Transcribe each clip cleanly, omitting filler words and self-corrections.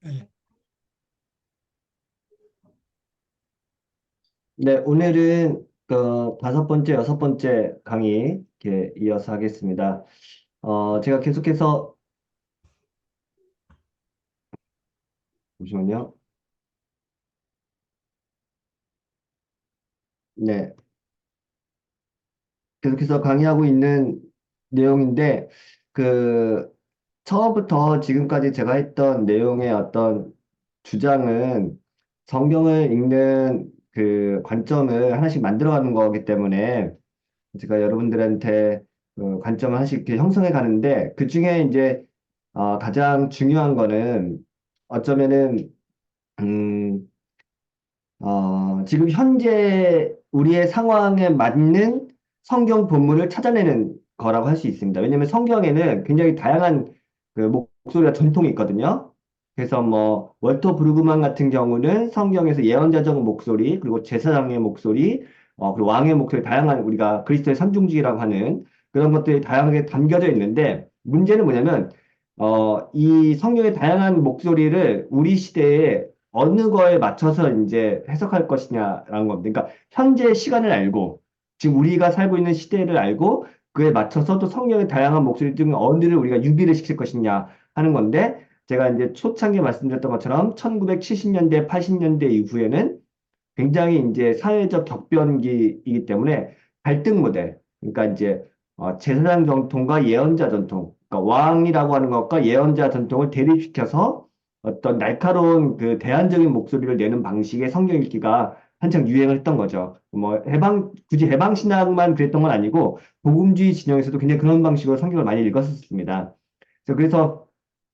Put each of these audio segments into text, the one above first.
예. 네, 오늘은 다섯 번째, 여섯 번째 강의 이렇게 이어서 하겠습니다. 제가 계속해서 잠시만요. 네, 계속해서 강의하고 있는 내용인데 그 처음부터 지금까지 제가 했던 내용의 어떤 주장은 성경을 읽는 그 관점을 하나씩 만들어가는 거기 때문에 제가 여러분들한테 그 관점을 하나씩 이렇게 형성해 가는데 그 중에 이제 가장 중요한 거는 어쩌면은 음, 지금 현재 우리의 상황에 맞는 성경 본문을 찾아내는 거라고 할 수 있습니다. 왜냐하면 성경에는 굉장히 다양한 그 목소리가 전통이 있거든요. 그래서 뭐 월터 브루그만 같은 경우는 성경에서 예언자적 목소리, 그리고 제사장의 목소리, 그리고 왕의 목소리, 다양한 우리가 그리스도의 산중주의라고 하는 그런 것들이 다양하게 담겨져 있는데 문제는 뭐냐면 이 성경의 다양한 목소리를 우리 시대에 어느 거에 맞춰서 이제 해석할 것이냐라는 겁니다. 그러니까 현재 시간을 알고 지금 우리가 살고 있는 시대를 알고 그에 맞춰서 또 성경의 다양한 목소리 중 어느를 우리가 유비를 시킬 것이냐 하는 건데 제가 이제 초창기에 말씀드렸던 것처럼 1970년대, 80년대 이후에는 굉장히 이제 사회적 격변기이기 때문에 갈등 모델, 그러니까 이제 제사장 전통과 예언자 전통, 그러니까 왕이라고 하는 것과 예언자 전통을 대립시켜서 어떤 날카로운 그 대안적인 목소리를 내는 방식의 성경 읽기가 한창 유행을 했던 거죠. 뭐 굳이 해방 신학만 그랬던 건 아니고 복음주의 진영에서도 굉장히 그런 방식으로 성경을 많이 읽었었습니다. 그래서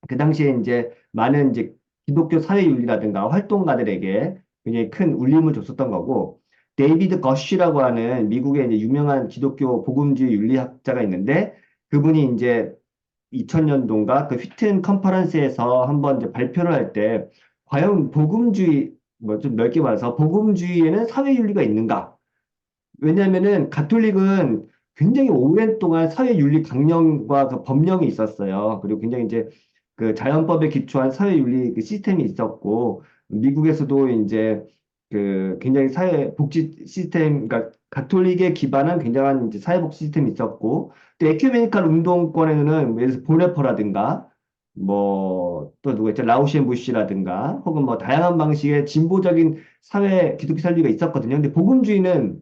그 당시에 이제 많은 이제 기독교 사회윤리라든가 활동가들에게 굉장히 큰 울림을 줬었던 거고, 데이비드 거쉬라고 하는 미국의 이제 유명한 기독교 복음주의 윤리학자가 있는데, 그분이 이제 2000년도인가 그 휘튼 컨퍼런스에서 한번 이제 발표를 할 때, 과연 복음주의, 뭐 좀 넓게 말해서 복음주의에는 사회윤리가 있는가? 왜냐면은 가톨릭은 굉장히 오랜 동안 사회윤리 강령과 그 법령이 있었어요. 그리고 굉장히 이제 그 자연법에 기초한 사회윤리 그 시스템이 있었고, 미국에서도 이제 그 굉장히 사회 복지 시스템, 그러니까 가톨릭에 기반한 굉장한 이제 사회복지 시스템이 있었고, 또 에큐메니칼 운동권에는 예를 들어서 보네퍼라든가, 뭐, 또 누구 있죠? 라우시엔 부시라든가, 혹은 뭐 다양한 방식의 진보적인 사회 기독교 살리가 있었거든요. 근데 복음주의는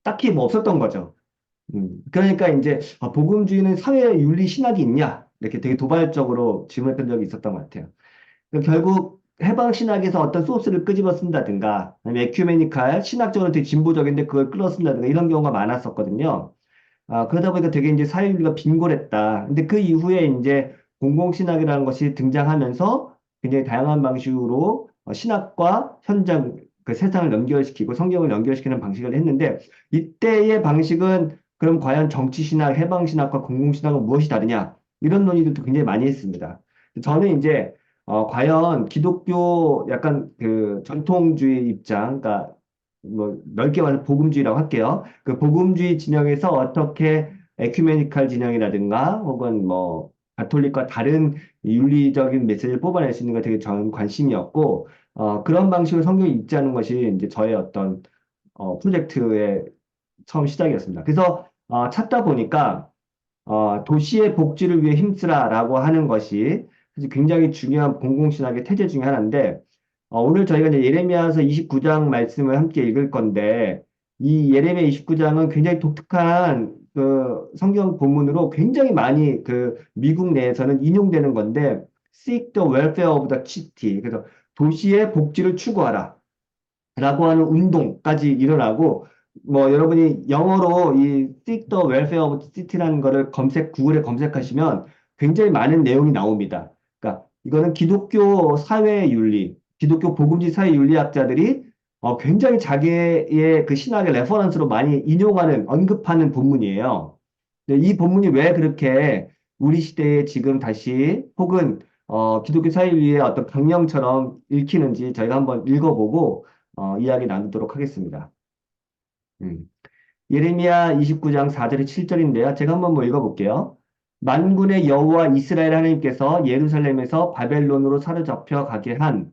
딱히 뭐 없었던 거죠. 그러니까 이제 복음주의는 사회윤리 신학이 있냐? 이렇게 되게 도발적으로 질문했던 적이 있었던 것 같아요. 결국 해방 신학에서 어떤 소스를 끄집어 쓴다든가, 아니면 에큐메니칼 신학적으로 되게 진보적인데 그걸 끌어 쓴다든가 이런 경우가 많았었거든요. 그러다 보니까 되게 이제 사회윤리가 빈곤했다. 근데 그 이후에 이제 공공신학이라는 것이 등장하면서 굉장히 다양한 방식으로 신학과 현장, 그 세상을 연결시키고 성경을 연결시키는 방식을 했는데 이때의 방식은 그럼 과연 정치신학, 해방신학과 공공신학은 무엇이 다르냐? 이런 논의들도 굉장히 많이 했습니다. 저는 이제 과연 기독교 약간 그 전통주의 입장, 그러니까 뭐 넓게 말해서 복음주의라고 할게요. 그 복음주의 진영에서 어떻게 에큐메니칼 진영이라든가 혹은 뭐 가톨릭과 다른 윤리적인 메시지를 뽑아낼 수 있는가 되게 저는 관심이었고 그런 방식으로 성경을 읽자는 것이 이제 저의 어떤 프로젝트의 처음 시작이었습니다. 그래서 찾다 보니까 도시의 복지를 위해 힘쓰라라고 하는 것이 사실 굉장히 중요한 공공신학의 태제 중에 하나인데, 오늘 저희가 이제 예레미야서 29장 말씀을 함께 읽을 건데, 이 예레미야 29장은 굉장히 독특한 그 성경 본문으로 굉장히 많이 그 미국 내에서는 인용되는 건데, Seek the welfare of the city. 그래서 도시의 복지를 추구하라. 라고 하는 운동까지 일어나고, 뭐, 여러분이 영어로 이 Seek the Welfare of the City라는 거를 구글에 검색하시면 굉장히 많은 내용이 나옵니다. 그러니까 이거는 기독교 사회윤리, 기독교 복음지 사회윤리학자들이 굉장히 자기의 그 신학의 레퍼런스로 많이 인용하는, 언급하는 본문이에요. 근데 이 본문이 왜 그렇게 우리 시대에 지금 다시 혹은 기독교 사회윤리의 어떤 강령처럼 읽히는지 저희가 한번 읽어보고 이야기 나누도록 하겠습니다. 음. 예레미야 29장 4절에 7절인데요. 제가 한번 뭐 읽어볼게요. 만군의 여호와 이스라엘 하나님께서 예루살렘에서 바벨론으로 사로잡혀 가게 한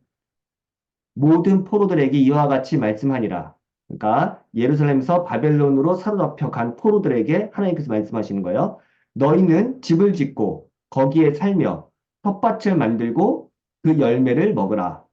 모든 포로들에게 이와 같이 말씀하니라. 그러니까 예루살렘에서 바벨론으로 사로잡혀 간 포로들에게 하나님께서 말씀하시는 거예요. 너희는 집을 짓고 거기에 살며 텃밭을 만들고 그 열매를 먹으라.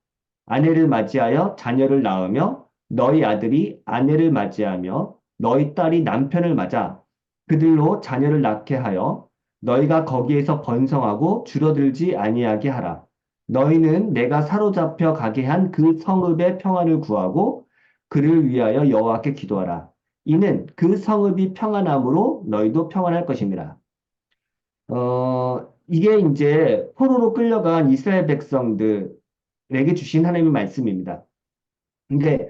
아내를 맞이하여 자녀를 낳으며 너희 아들이 아내를 맞이하며 너희 딸이 남편을 맞아 그들로 자녀를 낳게 하여 너희가 거기에서 번성하고 줄어들지 아니하게 하라. 너희는 내가 사로잡혀 가게 한 그 성읍의 평안을 구하고 그를 위하여 여호와께 기도하라. 이는 그 성읍이 평안함으로 너희도 평안할 것입니다. 이게 이제 포로로 끌려간 이스라엘 백성들에게 주신 하나님의 말씀입니다. 근데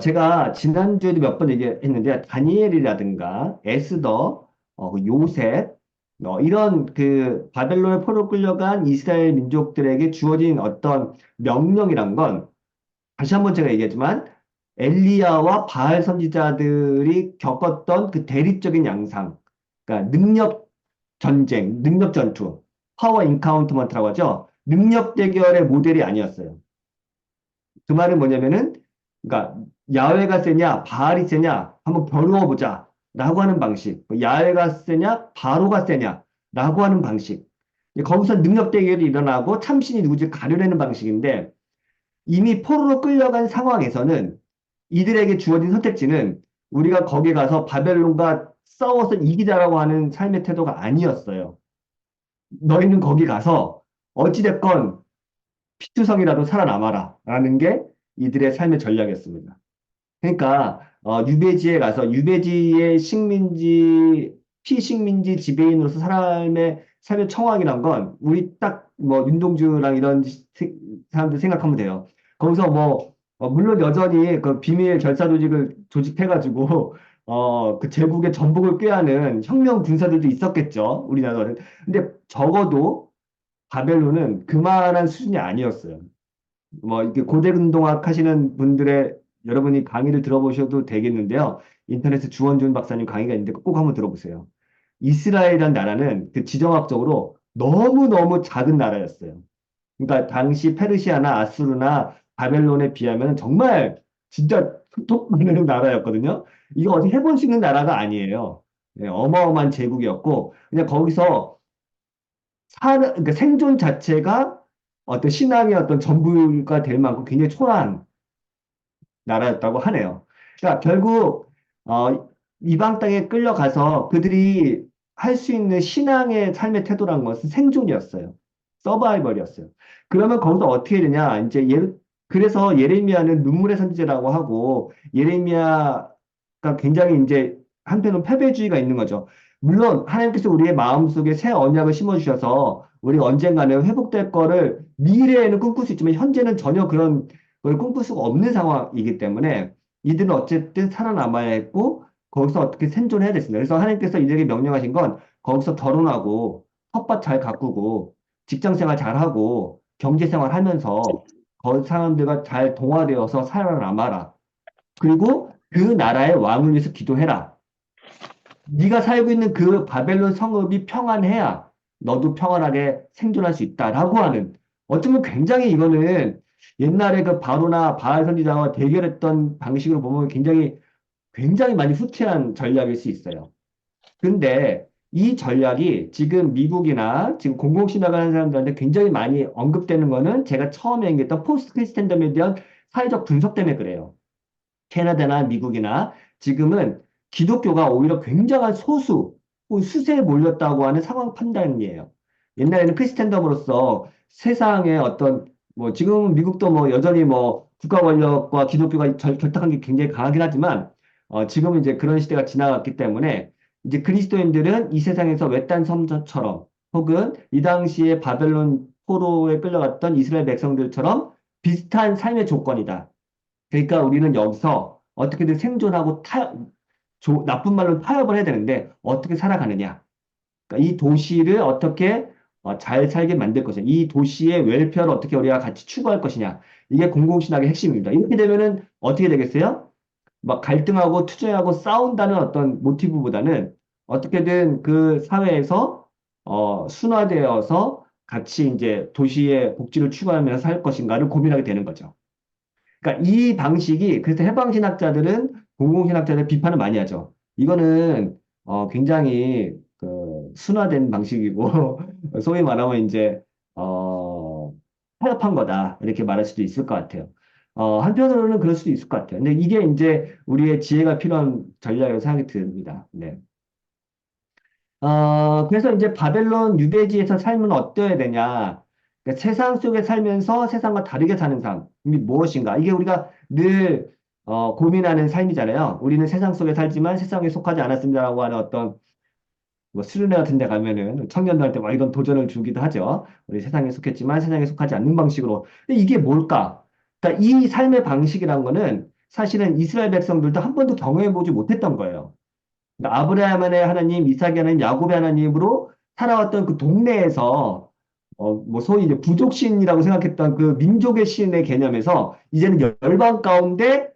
제가 지난주에도 몇 번 얘기했는데 다니엘이라든가 에스더, 그 요셉 이런 그 바벨론의 포로 끌려간 이스라엘 민족들에게 주어진 어떤 명령이란 건 다시 한번 제가 얘기하지만 엘리야와 바알 선지자들이 겪었던 그 대립적인 양상, 그러니까 능력 전쟁, 능력 전투, 파워 인카운트먼트라고 하죠. 능력 대결의 모델이 아니었어요. 그 말은 뭐냐면은, 그러니까 야훼가 세냐, 바알이 세냐, 한번 겨루어 보자. 라고 하는 방식. 야훼가 세냐, 바로가 세냐. 라고 하는 방식. 거기서 능력 대결이 일어나고 참신이 누구지 가려내는 방식인데, 이미 포로로 끌려간 상황에서는 이들에게 주어진 선택지는 우리가 거기 가서 바벨론과 싸워서 이기자라고 하는 삶의 태도가 아니었어요. 너희는 거기 가서 어찌됐건 피투성이라도 살아남아라. 라는 게 이들의 삶의 전략이었습니다. 그러니까 유배지에 가서 유배지의 식민지, 피식민지 지배인으로서 삶의 청황이란 건 우리 딱 뭐 윤동주랑 이런 사람들 생각하면 돼요. 거기서 뭐 물론 여전히 그 비밀 결사 조직을 조직해가지고 그 제국의 전복을 꾀하는 혁명 군사들도 있었겠죠. 우리나라는. 근데 적어도 바벨론은 그만한 수준이 아니었어요. 뭐 이렇게 고대근동학 하시는 분들의 여러분이 강의를 들어보셔도 되겠는데요. 인터넷에 주원준 박사님 강의가 있는데 꼭 한번 들어보세요. 이스라엘이란 나라는 그 지정학적으로 너무너무 작은 나라였어요. 그러니까 당시 페르시아나 아수르나 바벨론에 비하면 정말 진짜 톡톡 많은 나라였거든요. 이거 어떻게 해볼 수 있는 나라가 아니에요. 네, 어마어마한 제국이었고 그냥 거기서 그러니까 생존 자체가 어떤 신앙의 어떤 전부가 될 만큼 굉장히 초라한 나라였다고 하네요. 그러니까 결국 이방 땅에 끌려가서 그들이 할 수 있는 신앙의 삶의 태도란 것은 생존이었어요. 서바이벌이었어요. 그러면 거기서 어떻게 되냐? 이제 그래서 예레미야는 눈물의 선지자라고 하고 예레미야가 굉장히 이제 한편으로 패배주의가 있는 거죠. 물론 하나님께서 우리의 마음속에 새 언약을 심어주셔서 우리 언젠가는 회복될 거를 미래에는 꿈꿀 수 있지만 현재는 전혀 그런 그걸 꿈꿀 수가 없는 상황이기 때문에 이들은 어쨌든 살아남아야 했고 거기서 어떻게 생존해야 됐습니다. 그래서 하나님께서 이들에게 명령하신 건 거기서 결혼하고 텃밭 잘 가꾸고 직장 생활 잘 하고 경제 생활 하면서 거기 사람들과 잘 동화되어서 살아남아라. 그리고 그 나라의 왕을 위해서 기도해라. 네가 살고 있는 그 바벨론 성읍이 평안해야 너도 평안하게 생존할 수 있다라고 하는 어쩌면 굉장히 이거는 옛날에 그 바로나 바알 선지자와 대결했던 방식으로 보면 굉장히 많이 후퇴한 전략일 수 있어요. 근데 이 전략이 지금 미국이나 지금 공공신학을 하는 사람들한테 굉장히 많이 언급되는 거는 제가 처음에 얘기했던 포스트 크리스텐덤에 대한 사회적 분석 때문에 그래요. 캐나다나 미국이나 지금은 기독교가 오히려 굉장한 소수, 혹은 수세에 몰렸다고 하는 상황 판단이에요. 옛날에는 크리스텐덤으로서 세상의 어떤, 뭐, 지금 미국도 뭐 여전히 뭐 국가 권력과 기독교가 결탁한 게 굉장히 강하긴 하지만, 지금은 이제 그런 시대가 지나갔기 때문에, 이제 그리스도인들은 이 세상에서 외딴 섬처럼, 혹은 이 당시에 바벨론 포로에 끌려갔던 이스라엘 백성들처럼 비슷한 삶의 조건이다. 그러니까 우리는 여기서 어떻게든 생존하고 나쁜 말로 타협을 해야 되는데 어떻게 살아가느냐. 그러니까 이 도시를 어떻게 잘 살게 만들 것이냐. 이 도시의 웰페어를 어떻게 우리가 같이 추구할 것이냐. 이게 공공신학의 핵심입니다. 이렇게 되면은 어떻게 되겠어요? 막 갈등하고 투쟁하고 싸운다는 어떤 모티브보다는 어떻게든 그 사회에서 순화되어서 같이 이제 도시의 복지를 추구하면서 살 것인가를 고민하게 되는 거죠. 그러니까 이 방식이 그래서 해방신학자들은 공공신학자들 비판을 많이 하죠. 이거는 굉장히 그 순화된 방식이고 소위 말하면 이제 타협한 거다 이렇게 말할 수도 있을 것 같아요. 한편으로는 그럴 수도 있을 것 같아요. 근데 이게 이제 우리의 지혜가 필요한 전략이라고 생각이 듭니다. 네. 그래서 이제 바벨론 유배지에서 삶은 어떠해야 되냐? 그러니까 세상 속에 살면서 세상과 다르게 사는 삶이 무엇인가? 이게 우리가 늘 고민하는 삶이잖아요. 우리는 세상 속에 살지만 세상에 속하지 않았습니다라고 하는 어떤 뭐 수련회 같은 데 가면은 청년들한테 막 이런 도전을 주기도 하죠. 우리 세상에 속했지만 세상에 속하지 않는 방식으로. 근데 이게 뭘까? 그러니까 이 삶의 방식이란 거는 사실은 이스라엘 백성들도 한 번도 경험해 보지 못했던 거예요. 그러니까 아브라함의 하나님, 이삭의 하나님, 야곱의 하나님으로 살아왔던 그 동네에서 뭐 소위 이제 부족신이라고 생각했던 그 민족의 신의 개념에서 이제는 열방 가운데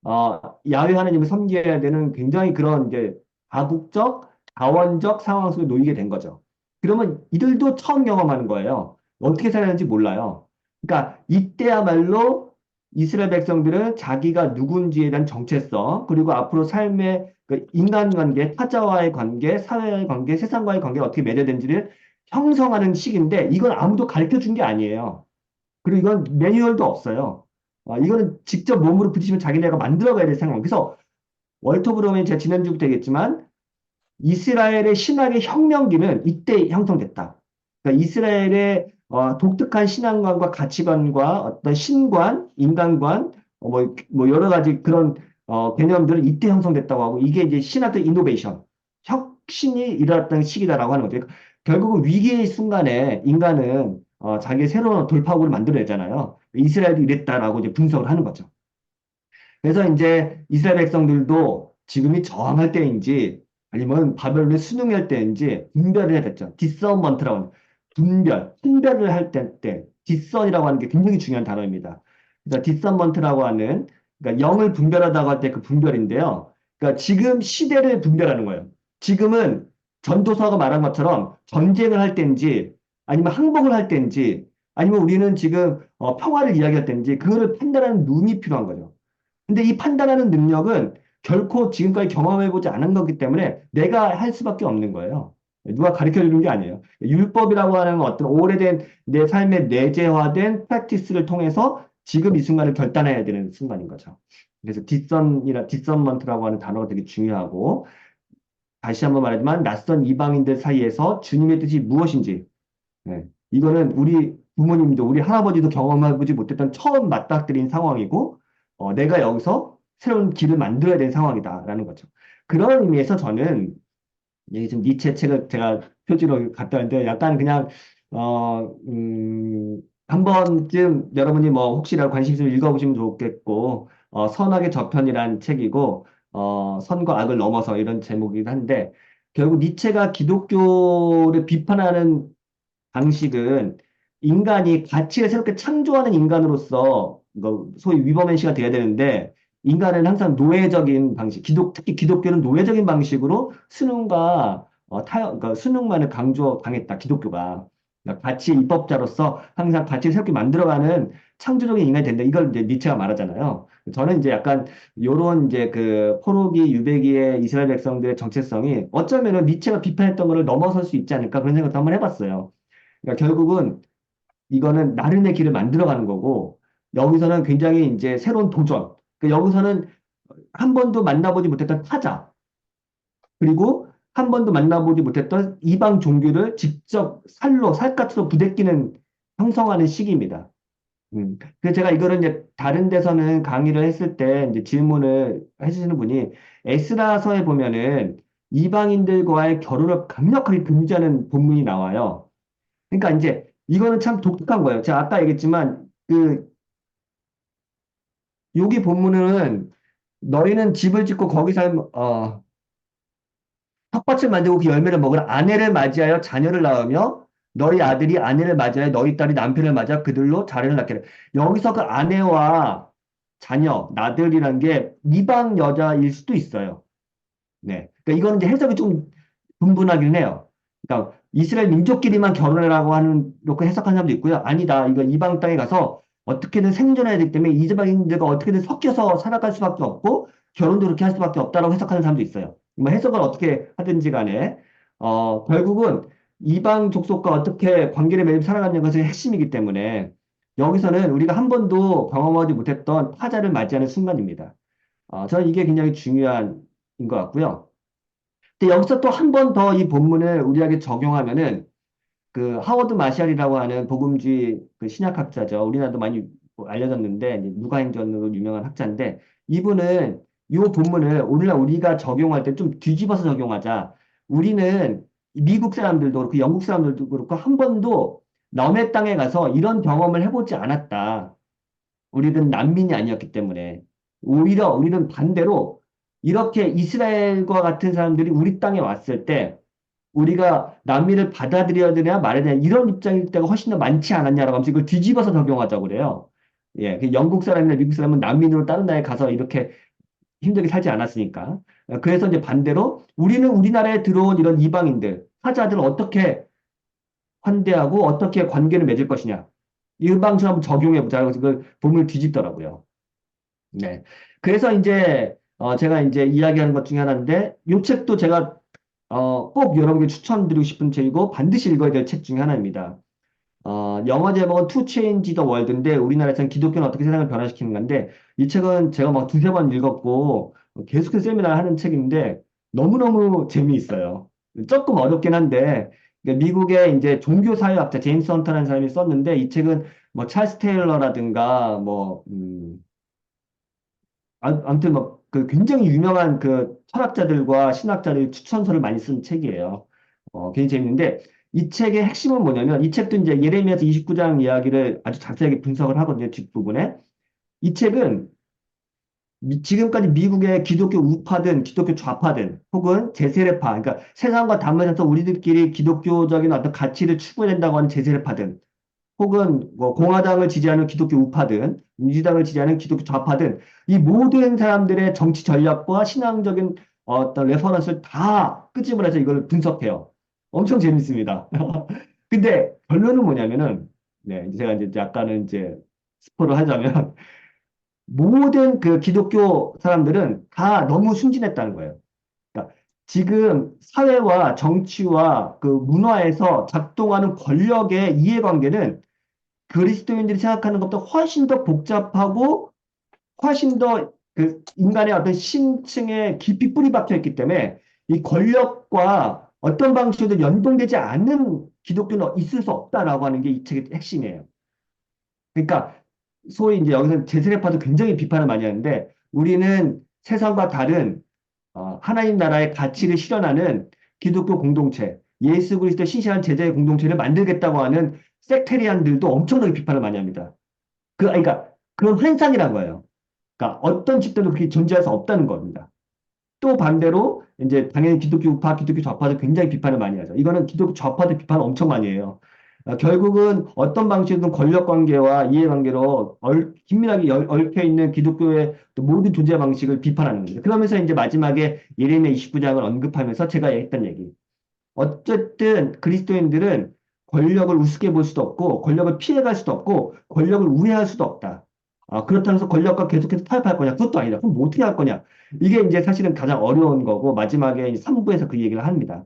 야훼 하나님을 섬겨야 되는 굉장히 그런 이제 다국적, 다원적 상황 속에 놓이게 된 거죠. 그러면 이들도 처음 경험하는 거예요. 어떻게 살아야 하는지 몰라요. 그러니까 이때야말로 이스라엘 백성들은 자기가 누군지에 대한 정체성, 그리고 앞으로 삶의 그 인간관계, 타자와의 관계, 사회와의 관계, 세상과의 관계가 어떻게 맺어야 되는지를 형성하는 시기인데 이건 아무도 가르쳐 준 게 아니에요. 그리고 이건 매뉴얼도 없어요. 이거는 직접 몸으로 부딪히면 자기네가 만들어가야 될 상황. 그래서 월터 브로맨 제가 지난주부터 얘기했지만 이스라엘의 신학의 혁명기는 이때 형성됐다. 그러니까 이스라엘의 독특한 신앙관과 가치관과 어떤 신관, 인간관, 뭐 여러 가지 그런 개념들은 이때 형성됐다고 하고 이게 이제 신학의 이노베이션, 혁신이 일어났던 시기다라고 하는 거죠. 그러니까 결국은 위기의 순간에 인간은 자기의 새로운 돌파구를 만들어내잖아요. 이스라엘도 이랬다라고 이제 분석을 하는 거죠. 그래서 이제 이스라엘 백성들도 지금이 저항할 때인지 아니면 바벨론에 순응할 때인지 분별을 해야 됐죠. 디서먼트라고 하는 분별을 할 때, 디선이라고 하는 게 굉장히 중요한 단어입니다. 그래서 디서먼트라고 하는 그러니까 영을 분별하다고 할 때 그 분별인데요. 그러니까 지금 시대를 분별하는 거예요. 지금은 전도서가 말한 것처럼 전쟁을 할 때인지 아니면 항복을 할 때인지 아니면 우리는 지금 평화를 이야기할 때인지 그거를 판단하는 눈이 필요한 거죠. 근데 이 판단하는 능력은 결코 지금까지 경험해보지 않은 거기 때문에 내가 할 수밖에 없는 거예요. 누가 가르쳐 주는 게 아니에요. 율법이라고 하는 어떤 오래된 내 삶에 내재화된 프랙티스를 통해서 지금 이 순간을 결단해야 되는 순간인 거죠. 그래서 디선먼트라고 하는 단어가 되게 중요하고, 다시 한번 말하지만 낯선 이방인들 사이에서 주님의 뜻이 무엇인지, 네. 이거는 우리 부모님도 우리 할아버지도 경험해보지 못했던 처음 맞닥뜨린 상황이고, 내가 여기서 새로운 길을 만들어야 되는 상황이다라는 거죠. 그런 의미에서 저는 이게 좀 니체 책을 제가 표지로 갖다 놨는데 약간 그냥 한 번쯤 여러분이 뭐 혹시라도 관심 있으면 읽어보시면 좋겠고, 선악의 저편이란 책이고, 선과 악을 넘어서 이런 제목이긴 한데 결국 니체가 기독교를 비판하는 방식은 인간이 가치를 새롭게 창조하는 인간으로서 이거 소위 위버맨시가 돼야 되는데 인간은 항상 노예적인 방식, 특히 기독교는 노예적인 방식으로 수능과 그러니까 수능만을 강조당했다, 기독교가. 그러니까 가치 입법자로서 항상 가치를 새롭게 만들어가는 창조적인 인간이 된다. 이걸 이제 니체가 말하잖아요. 저는 이제 약간 요런 이제 그 포로기, 유배기의 이스라엘 백성들의 정체성이 어쩌면은 니체가 비판했던 거를 넘어설 수 있지 않을까 그런 생각도 한번 해봤어요. 그러니까 결국은 이거는 나름의 길을 만들어가는 거고, 여기서는 굉장히 이제 새로운 도전. 그러니까 여기서는 한 번도 만나보지 못했던 타자, 그리고 한 번도 만나보지 못했던 이방 종교를 직접 살갗으로 부대끼는, 형성하는 시기입니다. 그래서 제가 이거를 이제 다른 데서는 강의를 했을 때 이제 질문을 해주시는 분이 에스라서에 보면은 이방인들과의 결혼을 강력하게 금지하는 본문이 나와요. 그러니까 이제 이거는 참 독특한 거예요. 제가 아까 얘기했지만 그 여기 본문은 너희는 집을 짓고 거기 텃밭을 만들고 그 열매를 먹으라 아내를 맞이하여 자녀를 낳으며 너희 아들이 아내를 맞이하여 너희 딸이 남편을 맞아 그들로 자녀를 낳게 해. 여기서 그 아내와 자녀, 나들이란 게 이방 여자일 수도 있어요. 네. 그러니까 이거는 이제 해석이 좀 분분하긴 해요. 그러니까 이스라엘 민족끼리만 결혼해라고 하는, 이렇게 해석하는 사람도 있고요. 아니다. 이거 이방 땅에 가서 어떻게든 생존해야 되기 때문에 이방인들과 어떻게든 섞여서 살아갈 수밖에 없고, 결혼도 그렇게 할 수밖에 없다라고 해석하는 사람도 있어요. 뭐 해석을 어떻게 하든지 간에, 결국은 이방 족속과 어떻게 관계를 맺으며 살아가는 것이 핵심이기 때문에, 여기서는 우리가 한 번도 경험하지 못했던 타자를 맞이하는 순간입니다. 저는 이게 굉장히 중요한 것 같고요. 근데 여기서 또 한 번 더 이 본문을 우리에게 적용하면은 그 하워드 마샬이라고 하는 복음주의 그 신약학자죠. 우리나라도 많이 뭐 알려졌는데 이제 누가행전으로 유명한 학자인데 이분은 이 본문을 오늘날 우리가 적용할 때 좀 뒤집어서 적용하자. 우리는 미국 사람들도 그렇고 영국 사람들도 그렇고 한 번도 남의 땅에 가서 이런 경험을 해보지 않았다. 우리는 난민이 아니었기 때문에. 오히려 우리는 반대로 이렇게 이스라엘과 같은 사람들이 우리 땅에 왔을 때 우리가 난민을 받아들여야 되냐 말아야 되냐 이런 입장일 때가 훨씬 더 많지 않았냐라고 하면서 이걸 뒤집어서 적용하자고 그래요. 예, 그 영국 사람이나 미국 사람은 난민으로 다른 나라에 가서 이렇게 힘들게 살지 않았으니까. 그래서 이제 반대로 우리는 우리나라에 들어온 이런 이방인들, 사자들을 어떻게 환대하고 어떻게 관계를 맺을 것이냐. 이 방식을 한번 적용해 보자. 그래서 그 본문을 뒤집더라고요. 네. 그래서 이제 제가 이제 이야기하는 것 중에 하나인데 이 책도 제가 꼭 여러분께 추천드리고 싶은 책이고 반드시 읽어야 될 책 중에 하나입니다. 영어 제목은 To Change the World인데 우리나라에서는 기독교는 어떻게 세상을 변화시키는 건데 이 책은 제가 막 두세 번 읽었고 계속해서 세미나를 하는 책인데 너무너무 재미있어요. 조금 어렵긴 한데 미국의 이제 종교사회학자 제임스 헌터라는 사람이 썼는데 이 책은 뭐 찰스 테일러라든가 아무튼 뭐 그 굉장히 유명한 그 철학자들과 신학자들 추천서를 많이 쓴 책이에요. 굉장히 재밌는데 이 책의 핵심은 뭐냐면 이 책도 이제 예레미야서 29장 이야기를 아주 자세하게 분석을 하거든요. 뒷부분에. 이 책은 지금까지 미국의 기독교 우파든 기독교 좌파든 혹은 제세례파 그러니까 세상과 단면에서 우리들끼리 기독교적인 어떤 가치를 추구해야 된다고 하는 제세례파든 혹은 뭐 공화당을 지지하는 기독교 우파든 민주당을 지지하는 기독교 좌파든 이 모든 사람들의 정치 전략과 신앙적인 어떤 레퍼런스를 다 끄집어내서 이걸 분석해요. 엄청 재밌습니다. 근데 결론은 뭐냐면은 네, 제가 이제 약간은 이제 스포를 하자면 모든 그 기독교 사람들은 다 너무 순진했다는 거예요. 그러니까 지금 사회와 정치와 그 문화에서 작동하는 권력의 이해관계는 그리스도인들이 생각하는 것보다 훨씬 더 복잡하고 훨씬 더 그 인간의 어떤 심층에 깊이 뿌리 박혀 있기 때문에 이 권력과 어떤 방식으로 연동되지 않는 기독교는 있을 수 없다라고 하는 게 이 책의 핵심이에요. 그러니까 소위 이제 여기서 제세례파도 굉장히 비판을 많이 하는데 우리는 세상과 다른 하나님 나라의 가치를 실현하는 기독교 공동체, 예수 그리스도 신실한 제자의 공동체를 만들겠다고 하는 섹테리안들도 엄청나게 비판을 많이 합니다. 그러니까 그런 환상이란 거예요. 그러니까 어떤 집단도 그렇게 존재할 수 없다는 겁니다. 또 반대로 이제 당연히 기독교 우파, 기독교 좌파도 굉장히 비판을 많이 하죠. 이거는 기독교 좌파도 비판을 엄청 많이 해요. 결국은 어떤 방식이든 권력 관계와 이해 관계로 긴밀하게 얽혀 있는 기독교의 또 모든 존재 방식을 비판하는 겁니다. 그러면서 이제 마지막에 예레미야 29장을 언급하면서 제가 했던 얘기. 어쨌든 그리스도인들은 권력을 우습게 볼 수도 없고 권력을 피해갈 수도 없고 권력을 우회할 수도 없다. 그렇다고 해서 권력과 계속해서 타협할 거냐? 그것도 아니다. 그럼 뭐 어떻게 할 거냐? 이게 이제 사실은 가장 어려운 거고 마지막에 3부에서 그 얘기를 합니다.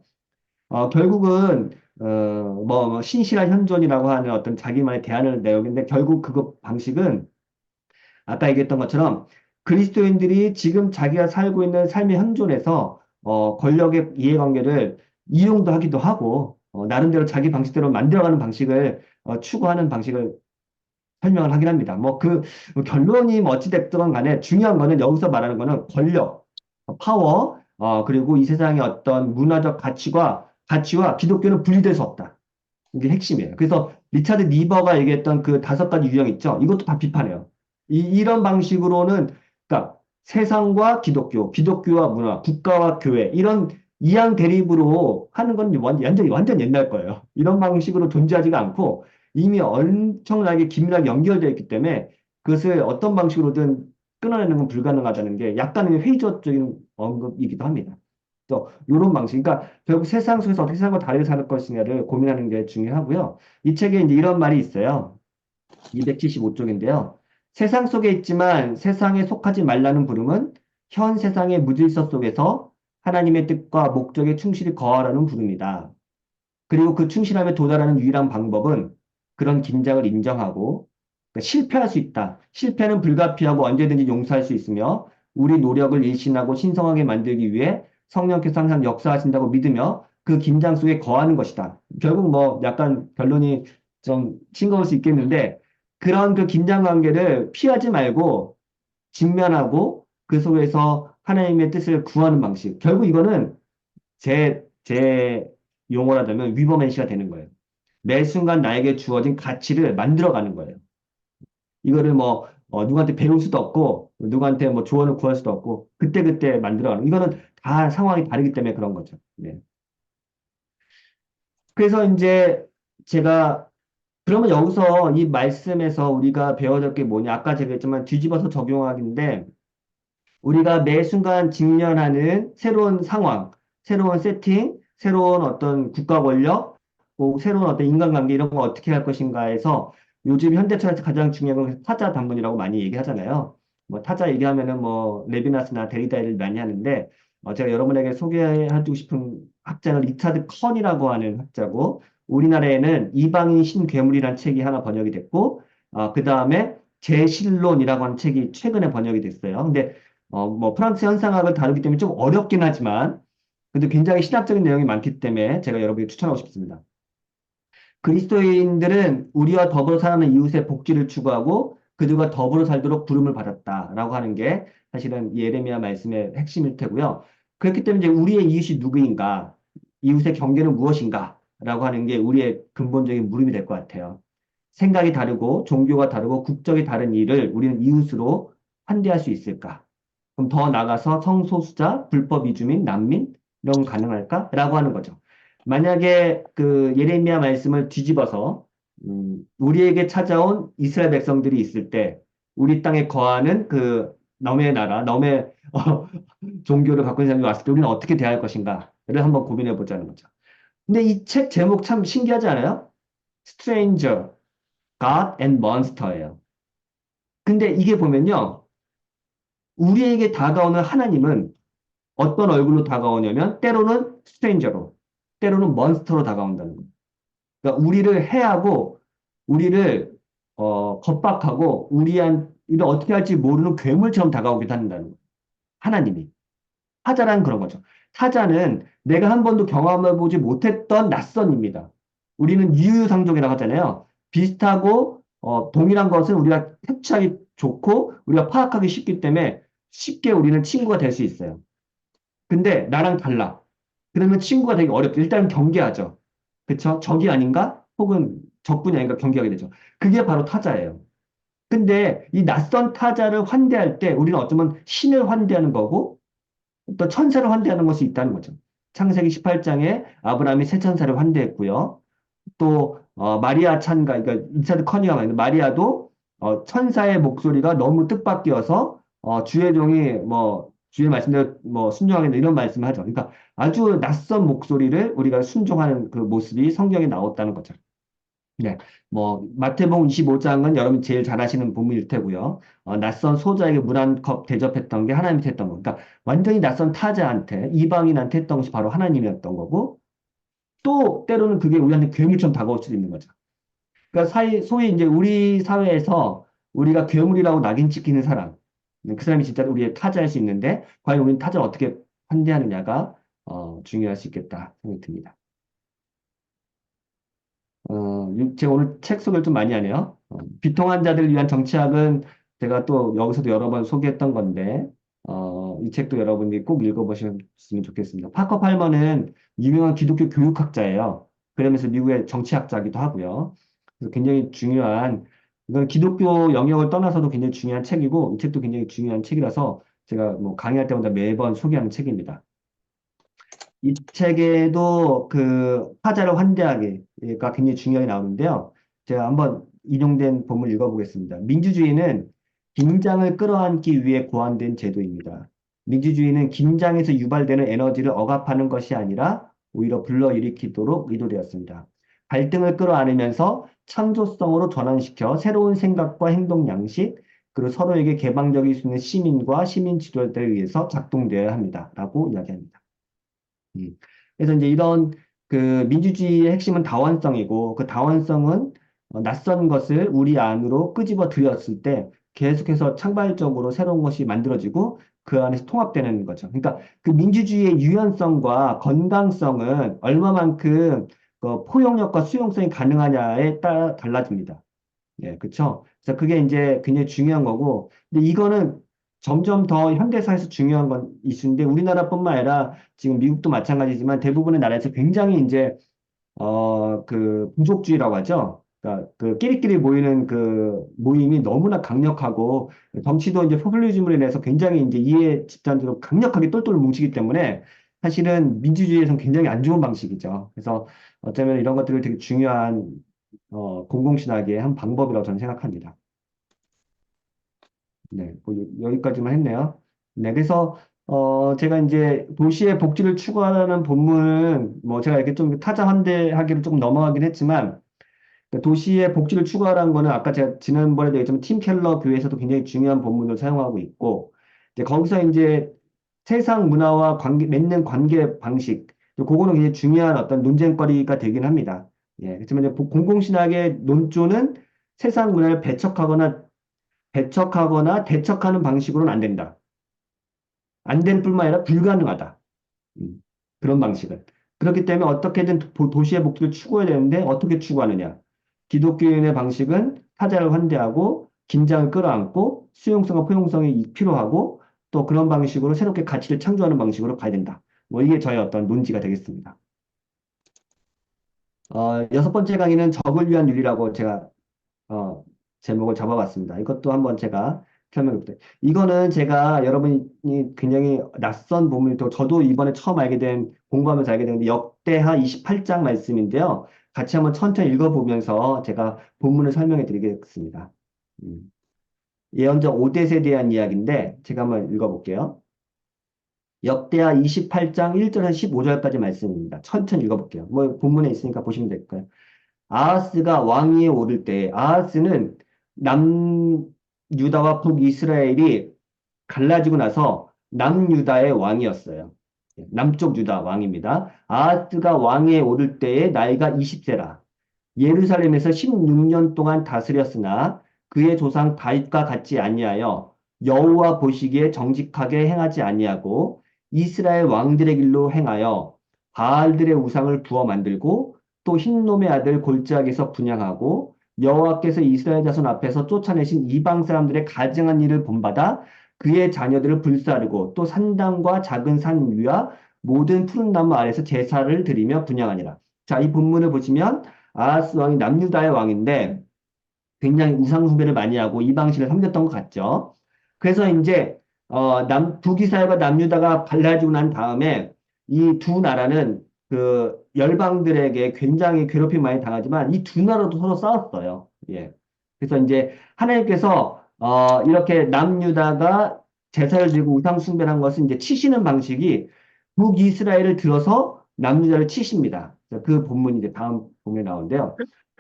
결국은 뭐 신실한 현존이라고 하는 어떤 자기만의 대안을 내용인데 결국 그거 방식은 아까 얘기했던 것처럼 그리스도인들이 지금 자기가 살고 있는 삶의 현존에서 권력의 이해관계를 이용도 하기도 하고 나름대로 자기 방식대로 만들어가는 방식을 추구하는 방식을 설명을 하긴 합니다. 뭐 그 결론이 뭐 어찌됐든 간에 중요한 거는 여기서 말하는 거는 권력, 파워, 그리고 이 세상의 어떤 문화적 가치와 기독교는 분리될 수 없다. 이게 핵심이에요. 그래서 리차드 니버가 얘기했던 그 5가지 유형 있죠. 이것도 다 비판해요. 이런 방식으로는 그러니까 세상과 기독교, 기독교와 문화, 국가와 교회 이런 이양 대립으로 하는 건 완전 옛날 거예요. 이런 방식으로 존재하지가 않고 이미 엄청나게 긴밀하게 연결되어 있기 때문에 그것을 어떤 방식으로든 끊어내는 건 불가능하다는 게 약간의 회의적인 언급이기도 합니다. 또 이런 방식. 그러니까 결국 세상 속에서 어떻게 세상과 다르게 살 것이냐를 고민하는 게 중요하고요. 이 책에 이제 이런 말이 있어요. 275쪽인데요. 세상 속에 있지만 세상에 속하지 말라는 부름은 현 세상의 무질서 속에서 하나님의 뜻과 목적에 충실히 거하라는 부름이다. 그리고 그 충실함에 도달하는 유일한 방법은 그런 긴장을 인정하고 그러니까 실패할 수 있다. 실패는 불가피하고 언제든지 용서할 수 있으며 우리 노력을 일신하고 신성하게 만들기 위해 성령께서 항상 역사하신다고 믿으며 그 긴장 속에 거하는 것이다. 결국 뭐 약간 결론이 좀 싱거울 수 있겠는데 그런 그 긴장 관계를 피하지 말고 직면하고 그 속에서 하나님의 뜻을 구하는 방식. 결국 이거는 제 용어라자면 위버맨시가 되는 거예요. 매 순간 나에게 주어진 가치를 만들어가는 거예요. 이거를 뭐, 누구한테 배울 수도 없고, 누구한테 뭐 조언을 구할 수도 없고, 그때그때 만들어가는, 이거는 다 상황이 다르기 때문에 그런 거죠. 네. 그래서 이제 제가, 그러면 여기서 이 말씀에서 우리가 배워야 될 게 뭐냐. 아까 제가 했지만 뒤집어서 적용하기인데, 우리가 매 순간 직면하는 새로운 상황, 새로운 세팅, 새로운 어떤 국가 권력, 뭐 새로운 어떤 인간관계 이런 거 어떻게 할 것인가에서 요즘 현대철학에서 가장 중요한 건 타자 담론이라고 많이 얘기하잖아요. 뭐 타자 얘기하면은 뭐 레비나스나 데리다를 많이 하는데 제가 여러분에게 소개해주고 싶은 학자는 리차드 컨이라고 하는 학자고 우리나라에는 이방인 신괴물이라는 책이 하나 번역이 됐고 그 다음에 제신론이라고 하는 책이 최근에 번역이 됐어요. 근데 뭐 프랑스 현상학을 다루기 때문에 좀 어렵긴 하지만 그래도 굉장히 신학적인 내용이 많기 때문에 제가 여러분께 추천하고 싶습니다. 그리스도인들은 우리와 더불어 사는 이웃의 복지를 추구하고 그들과 더불어 살도록 부름을 받았다라고 하는 게 사실은 예레미야 말씀의 핵심일 테고요. 그렇기 때문에 이제 우리의 이웃이 누구인가, 이웃의 경계는 무엇인가라고 하는 게 우리의 근본적인 물음이 될 것 같아요. 생각이 다르고 종교가 다르고 국적이 다른 이를 우리는 이웃으로 환대할 수 있을까? 그럼 더 나가서 성소수자, 불법 이주민, 난민 이런 건 가능할까?라고 하는 거죠. 만약에 그 예레미야 말씀을 뒤집어서 우리에게 찾아온 이스라엘 백성들이 있을 때 우리 땅에 거하는 그 너의 나라, 너의 종교를 갖고 있는 사람이 왔을 때 우리는 어떻게 대할 것인가를 한번 고민해 보자는 거죠. 근데 이 책 제목 참 신기하지 않아요? Stranger, God and Monster예요. 근데 이게 보면요. 우리에게 다가오는 하나님은 어떤 얼굴로 다가오냐면 때로는 스트레인저로, 때로는 몬스터로 다가온다는 거예요. 그러니까 우리를 해하고 우리를 겁박하고 우리한 일을 어떻게 할지 모르는 괴물처럼 다가오기도 한다는 거예요. 하나님이. 타자란 그런 거죠. 타자는 내가 한 번도 경험해보지 못했던 낯선입니다. 우리는 유유상종이라고 하잖아요. 비슷하고 동일한 것은 우리가 캐치하기 좋고 우리가 파악하기 쉽기 때문에 쉽게 우리는 친구가 될 수 있어요. 근데 나랑 달라. 그러면 친구가 되기 어렵죠. 일단 경계하죠. 그쵸? 적이 아닌가? 혹은 적군이 아닌가 경계하게 되죠. 그게 바로 타자예요. 근데 이 낯선 타자를 환대할 때 우리는 어쩌면 신을 환대하는 거고 또 천사를 환대하는 것이 있다는 거죠. 창세기 18장에 아브라함이 새 천사를 환대했고요. 또 마리아 찬가 그러니까 리차드 커니가 말하는 마리아도 천사의 목소리가 너무 뜻밖이어서 주의 종이 뭐 주의 말씀대로 뭐 순종하겠다 이런 말씀을 하죠. 그러니까 아주 낯선 목소리를 우리가 순종하는 그 모습이 성경에 나왔다는 거죠. 네, 뭐 마태복음 25장은 여러분 제일 잘 아시는 본문일 테고요. 낯선 소자에게 물 한 컵 대접했던 게 하나님이 했던 거. 그러니까 완전히 낯선 타자한테 이방인한테 했던 것이 바로 하나님이었던 거고 또 때로는 그게 우리한테 괴물처럼 다가올 수도 있는 거죠. 그러니까 소위 이제 우리 사회에서 우리가 괴물이라고 낙인 찍히는 사람, 그 사람이 진짜 우리의 타자일 수 있는데 과연 우리는 타자를 어떻게 환대하느냐가 중요할 수 있겠다 생각이 듭니다. 제가 오늘 책 소개를 좀 많이 하네요. 비통한 자들을 위한 정치학은 제가 또 여기서도 여러 번 소개했던 건데, 이 책도 여러분들이 꼭 읽어보셨으면 좋겠습니다. 파커 팔머는 유명한 기독교 교육학자예요. 그러면서 미국의 정치학자기도 하고요. 그래서 굉장히 중요한, 이건 기독교 영역을 떠나서도 굉장히 중요한 책이고, 이 책도 굉장히 중요한 책이라서 제가 뭐 강의할 때마다 매번 소개하는 책입니다. 이 책에도 그 타자를 환대하기가 굉장히 중요하게 나오는데요. 제가 한번 인용된 본문 읽어보겠습니다. 민주주의는 긴장을 끌어안기 위해 고안된 제도입니다. 민주주의는 긴장에서 유발되는 에너지를 억압하는 것이 아니라 오히려 불러일으키도록 의도되었습니다. 갈등을 끌어안으면서 창조성으로 전환시켜 새로운 생각과 행동 양식, 그리고 서로에게 개방적일 수 있는 시민과 시민 지도자들에 의해서 작동되어야 합니다. 라고 이야기합니다. 음. 그래서 이제 이런 그 민주주의의 핵심은 다원성이고 그 다원성은 낯선 것을 우리 안으로 끄집어 들였을 때 계속해서 창발적으로 새로운 것이 만들어지고 그 안에서 통합되는 거죠. 그러니까 그 민주주의의 유연성과 건강성은 얼마만큼 포용력과 수용성이 가능하냐에 따라 달라집니다. 예, 그쵸? 그래서 그게 이제 굉장히 중요한 거고, 근데 이거는 점점 더 현대사에서 중요한 건 이슈인데, 우리나라뿐만 아니라 지금 미국도 마찬가지지만 대부분의 나라에서 굉장히 이제, 그 부족주의라고 하죠. 그러니까 그 끼리끼리 모이는 그 모임이 너무나 강력하고, 정치도 이제 포퓰리즘으로 인해서 굉장히 이제 이해 집단으로 강력하게 똘똘 뭉치기 때문에 사실은 민주주의에서는 굉장히 안 좋은 방식이죠. 그래서 어쩌면 이런 것들을 되게 중요한 공공신학의 한 방법이라고 저는 생각합니다. 네, 뭐 여기까지만 했네요. 네, 그래서 제가 이제 도시의 복지를 추구하는 본문은 뭐 제가 이렇게 좀 타자환대하기로 조금 넘어가긴 했지만 그 도시의 복지를 추구하라는 거는 아까 제가 지난번에도 얘기했지만 팀 켈러 교회에서도 굉장히 중요한 본문을 사용하고 있고 이제 거기서 이제 세상 문화와 맺는 관계 방식 그거는 굉장히 중요한 어떤 논쟁거리가 되긴 합니다. 예, 그렇지만 이제 공공신학의 논조는 세상 문화를 배척하거나 대척하는 방식으로는 안 된다. 안 될 뿐만 아니라 불가능하다. 음, 그런 방식은. 그렇기 때문에 어떻게든 도시의 목표를 추구해야 되는데 어떻게 추구하느냐. 기독교인의 방식은 타자를 환대하고 긴장을 끌어안고 수용성과 포용성이 필요하고 또 그런 방식으로 새롭게 가치를 창조하는 방식으로 가야 된다. 뭐 이게 저의 어떤 논지가 되겠습니다. 여섯 번째 강의는 적을 위한 윤리라고 제가 어, 제목을 잡아봤습니다. 이것도 한번 제가 설명해 볼게요. 이거는 제가 여러분이 굉장히 낯선 본문이 또 저도 이번에 처음 알게 된 공부하면서 알게 된 역대하 28장 말씀인데요. 같이 한번 천천히 읽어보면서 제가 본문을 설명해 드리겠습니다. 음. 예언자 오뎃에 대한 이야기인데 제가 한번 읽어볼게요. 역대하 28장 1절에서 15절까지 말씀입니다. 천천히 읽어볼게요. 뭐 본문에 있으니까 보시면 될 거예요. 아하스가 왕위에 오를 때 아하스는 남유다와 북이스라엘이 갈라지고 나서 남유다의 왕이었어요. 남쪽 유다 왕입니다. 아하스가 왕위에 오를 때에 나이가 20세라. 예루살렘에서 16년 동안 다스렸으나 그의 조상 다윗과 같지 아니하여 여호와 보시기에 정직하게 행하지 아니하고 이스라엘 왕들의 길로 행하여 바알들의 우상을 부어 만들고 또 흰놈의 아들 골짜기에서 분양하고 여호와께서 이스라엘 자손 앞에서 쫓아내신 이방 사람들의 가증한 일을 본받아 그의 자녀들을 불사르고 또 산당과 작은 산 위와 모든 푸른 나무 아래서 제사를 드리며 분양하니라. 자, 이 본문을 보시면 아하스 왕이 남유다의 왕인데 굉장히 우상 숭배를 많이 하고 이방신을 섬겼던 것 같죠. 그래서 이제 북이스라엘과 남유다가 갈라지고 난 다음에 이 두 나라는 그 열방들에게 굉장히 괴롭힘 많이 당하지만 이 두 나라도 서로 싸웠어요. 예. 그래서 이제 하나님께서 이렇게 남유다가 제사를 드리고 우상 숭배한 것은 이제 치시는 방식이 북이스라엘을 들어서 남유다를 치십니다. 그 본문이 이제 다음 본문에 나오는데요.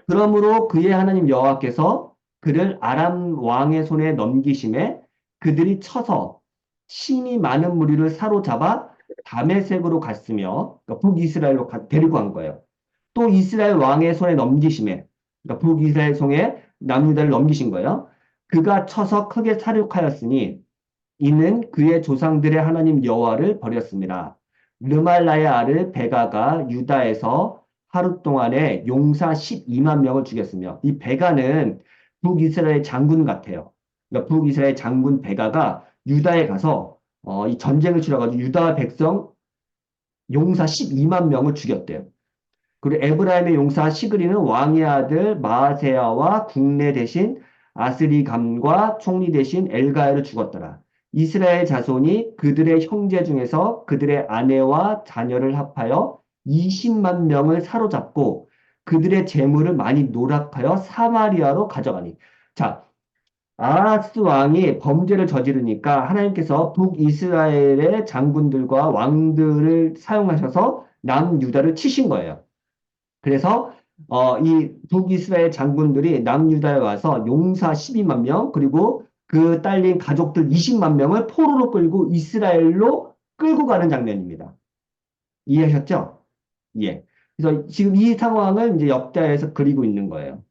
그러므로 그의 하나님 여호와께서 그를 아람 왕의 손에 넘기심에 그들이 쳐서 심히 많은 무리를 사로잡아 다메섹으로 갔으며 그러니까 북이스라엘로 데리고 간 거예요. 또 이스라엘 왕의 손에 넘기심에 그러니까 북이스라엘 손에 남유다를 넘기신 거예요. 그가 쳐서 크게 살육하였으니 이는 그의 조상들의 하나님 여호와를 버렸습니다. 르말라의 아들 베가가 유다에서 하루 동안에 용사 12만 명을 죽였으며 이 베가는 북이스라엘 장군 같아요. 그러니까 북이스라엘 장군 베가가 유다에 가서 이 전쟁을 치러가지고 유다 백성 용사 12만 명을 죽였대요. 그리고 에브라임의 용사 시그리는 왕의 아들 마아세야와 국내 대신 아스리감과 총리 대신 엘가야를 죽었더라. 이스라엘 자손이 그들의 형제 중에서 그들의 아내와 자녀를 합하여 20만 명을 사로잡고 그들의 재물을 많이 노락하여 사마리아로 가져가니. 자, 아하스 왕이 범죄를 저지르니까 하나님께서 북이스라엘의 장군들과 왕들을 사용하셔서 남유다를 치신 거예요. 그래서 이 북이스라엘 장군들이 남유다에 와서 용사 12만 명 그리고 그 딸린 가족들 20만 명을 포로로 끌고 이스라엘로 끌고 가는 장면입니다. 이해하셨죠? 예. 그래서 지금 이 상황을 이제 역자에서 그리고 있는 거예요.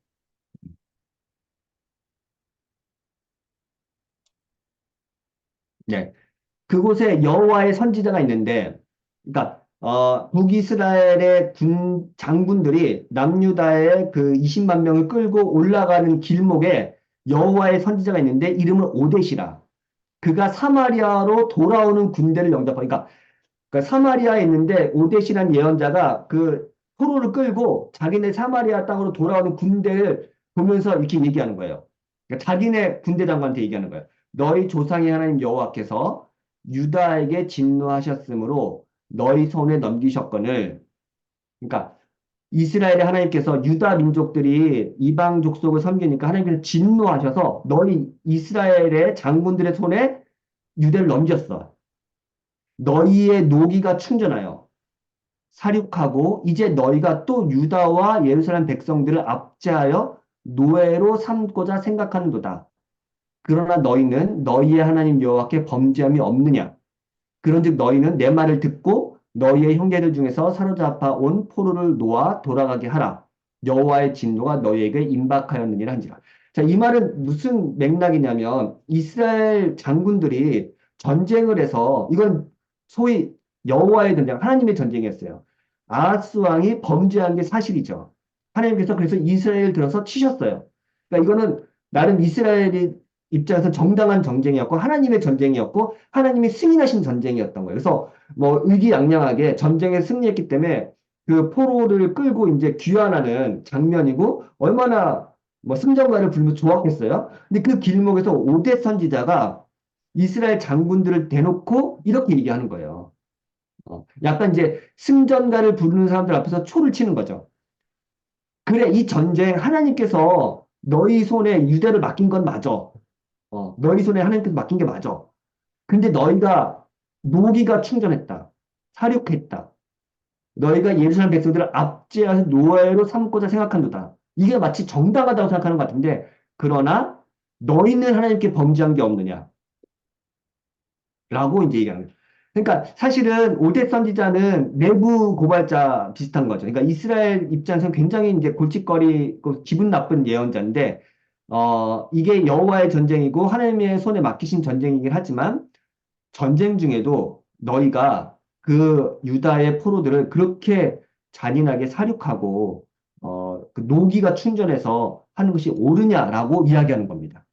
네. 그곳에 여호와의 선지자가 있는데, 그러니까 북이스라엘의 군 장군들이 남유다의 그 20만 명을 끌고 올라가는 길목에 여호와의 선지자가 있는데 이름은 오뎃이라. 그가 사마리아로 돌아오는 군대를 영접하니까 그러니까 사마리아에 있는데 오뎃이라는 예언자가 그 포로를 끌고 자기네 사마리아 땅으로 돌아오는 군대를 보면서 이렇게 얘기하는 거예요. 그러니까 자기네 군대 장관한테 얘기하는 거예요. 너희 조상의 하나님 여호와께서 유다에게 진노하셨으므로 너희 손에 넘기셨거늘. 그러니까 이스라엘의 하나님께서 유다 민족들이 이방 족속을 섬기니까 하나님께서 진노하셔서 너희 이스라엘의 장군들의 손에 유대를 넘겼어. 너희의 노기가 충전하여 사륙하고 이제 너희가 또 유다와 예루살렘 백성들을 압제하여 노예로 삼고자 생각하는도다. 그러나 너희는 너희의 하나님 여호와께 범죄함이 없느냐? 그런즉 너희는 내 말을 듣고 너희의 형제들 중에서 사로잡아 온 포로를 놓아 돌아가게 하라. 여호와의 진노가 너희에게 임박하였느니라 한지라. 자, 이 말은 무슨 맥락이냐면 이스라엘 장군들이 전쟁을 해서 이건 소위 여호와의 전쟁, 하나님의 전쟁이었어요. 아하스 왕이 범죄한 게 사실이죠. 하나님께서 그래서 이스라엘을 들어서 치셨어요. 그러니까 이거는 나름 이스라엘이 입장에서 정당한 전쟁이었고 하나님의 전쟁이었고 하나님이 승인하신 전쟁이었던 거예요. 그래서 뭐 의기양양하게 전쟁에 승리했기 때문에 그 포로를 끌고 이제 귀환하는 장면이고 얼마나 뭐 승전가를 부르면 좋았겠어요. 근데 그 길목에서 오대 선지자가 이스라엘 장군들을 대놓고 이렇게 얘기하는 거예요. 약간 이제 승전가를 부르는 사람들 앞에서 초를 치는 거죠. 그래, 이 전쟁 하나님께서 너희 손에 유대를 맡긴 건 맞아. 너희 손에 하나님께서 맡긴 게 맞아. 근데 너희가 노기가 충전했다. 사륙했다. 너희가 예루살렘 백성들을 압제해서 노예로 삼고자 생각한도다. 이게 마치 정당하다고 생각하는 것 같은데, 그러나 너희는 하나님께 범죄한 게 없느냐? 라고 이제 얘기하는 거예요. 그러니까 사실은 오대 선지자는 내부 고발자 비슷한 거죠. 그러니까 이스라엘 입장에서는 굉장히 이제 골칫거리, 기분 나쁜 예언자인데, 이게 여호와의 전쟁이고 하나님의 손에 맡기신 전쟁이긴 하지만 전쟁 중에도 너희가 그 유다의 포로들을 그렇게 잔인하게 살육하고 그 노기가 충전해서 하는 것이 옳으냐라고 이야기하는 겁니다.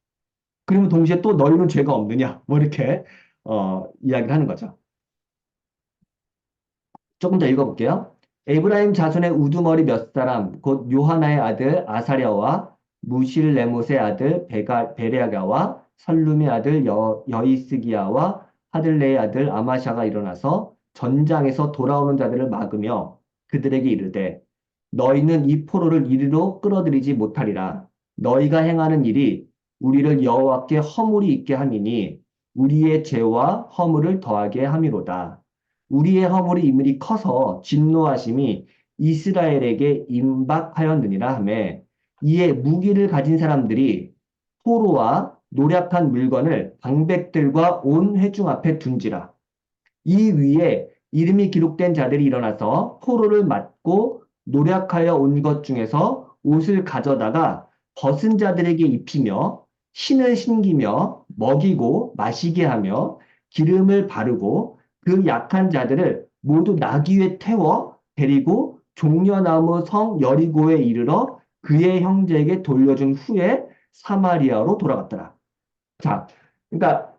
그러면 동시에 또 너희는 죄가 없느냐 뭐 이렇게 이야기를 하는 거죠. 조금 더 읽어볼게요. 에브라임 자손의 우두머리 몇 사람 곧 요하나의 아들 아사랴와 무실레못의 아들 베레아가와 설룸의 아들 여이스기야와 하들레의 아들 아마샤가 일어나서 전장에서 돌아오는 자들을 막으며 그들에게 이르되 너희는 이 포로를 이리로 끌어들이지 못하리라. 너희가 행하는 일이 우리를 여호와께 허물이 있게 함이니 우리의 죄와 허물을 더하게 함이로다. 우리의 허물이 이물이 커서 진노하심이 이스라엘에게 임박하였느니라 하매 이에 무기를 가진 사람들이 포로와 노략한 물건을 방백들과 온 회중 앞에 둔지라. 이 위에 이름이 기록된 자들이 일어나서 포로를 맞고 노략하여 온 것 중에서 옷을 가져다가 벗은 자들에게 입히며 신을 신기며 먹이고 마시게 하며 기름을 바르고 그 약한 자들을 모두 나귀 위에 태워 데리고 종려나무 성 여리고에 이르러 그의 형제에게 돌려준 후에 사마리아로 돌아갔더라. 자, 그러니까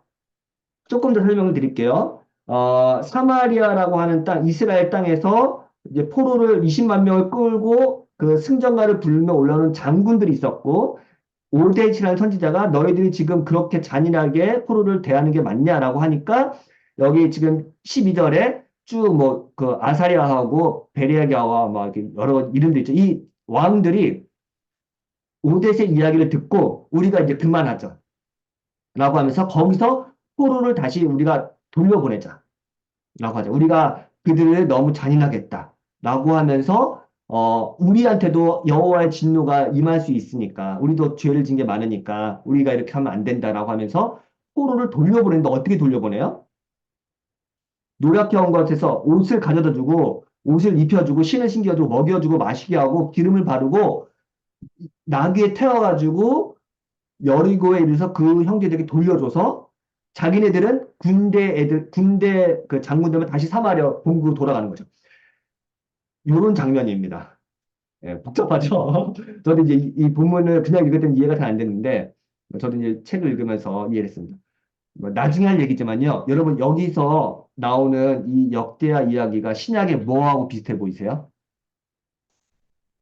조금 더 설명을 드릴게요. 사마리아라고 하는 땅, 이스라엘 땅에서 이제 포로를 20만 명을 끌고 그 승전가를 부르며 올라오는 장군들이 있었고, 올데이치라는 선지자가 너희들이 지금 그렇게 잔인하게 포로를 대하는 게 맞냐라고 하니까 여기 지금 12절에 쭉 뭐 그 아사리아하고 베리아가와 막 이렇게 여러 이름도 있죠. 이 왕들이 오뎃의 이야기를 듣고 우리가 이제 그만하자. 라고 하면서 거기서 포로를 다시 우리가 돌려보내자. 라고 하죠. 우리가 그들을 너무 잔인하겠다. 라고 하면서, 우리한테도 여호와의 진노가 임할 수 있으니까, 우리도 죄를 진 게 많으니까, 우리가 이렇게 하면 안 된다라고 하면서, 포로를 돌려보내는데 어떻게 돌려보내요? 노력해온 것에서 옷을 가져다 주고, 옷을 입혀주고, 신을 신겨주고, 먹여주고, 마시게 하고, 기름을 바르고, 나귀에 태워가지고, 여리고에 이르러서 그 형제들에게 돌려줘서, 자기네들은 군대 그 장군들만 다시 사마리아 본국으로 돌아가는 거죠. 요런 장면입니다. 예, 복잡하죠? 저도 이제 이 본문을 그냥 읽을 때는 이해가 잘 안 되는데, 저도 이제 책을 읽으면서 이해를 했습니다. 뭐 나중에 할 얘기지만요. 여러분, 여기서 나오는 이 역대하 이야기가 신약의 뭐하고 비슷해 보이세요?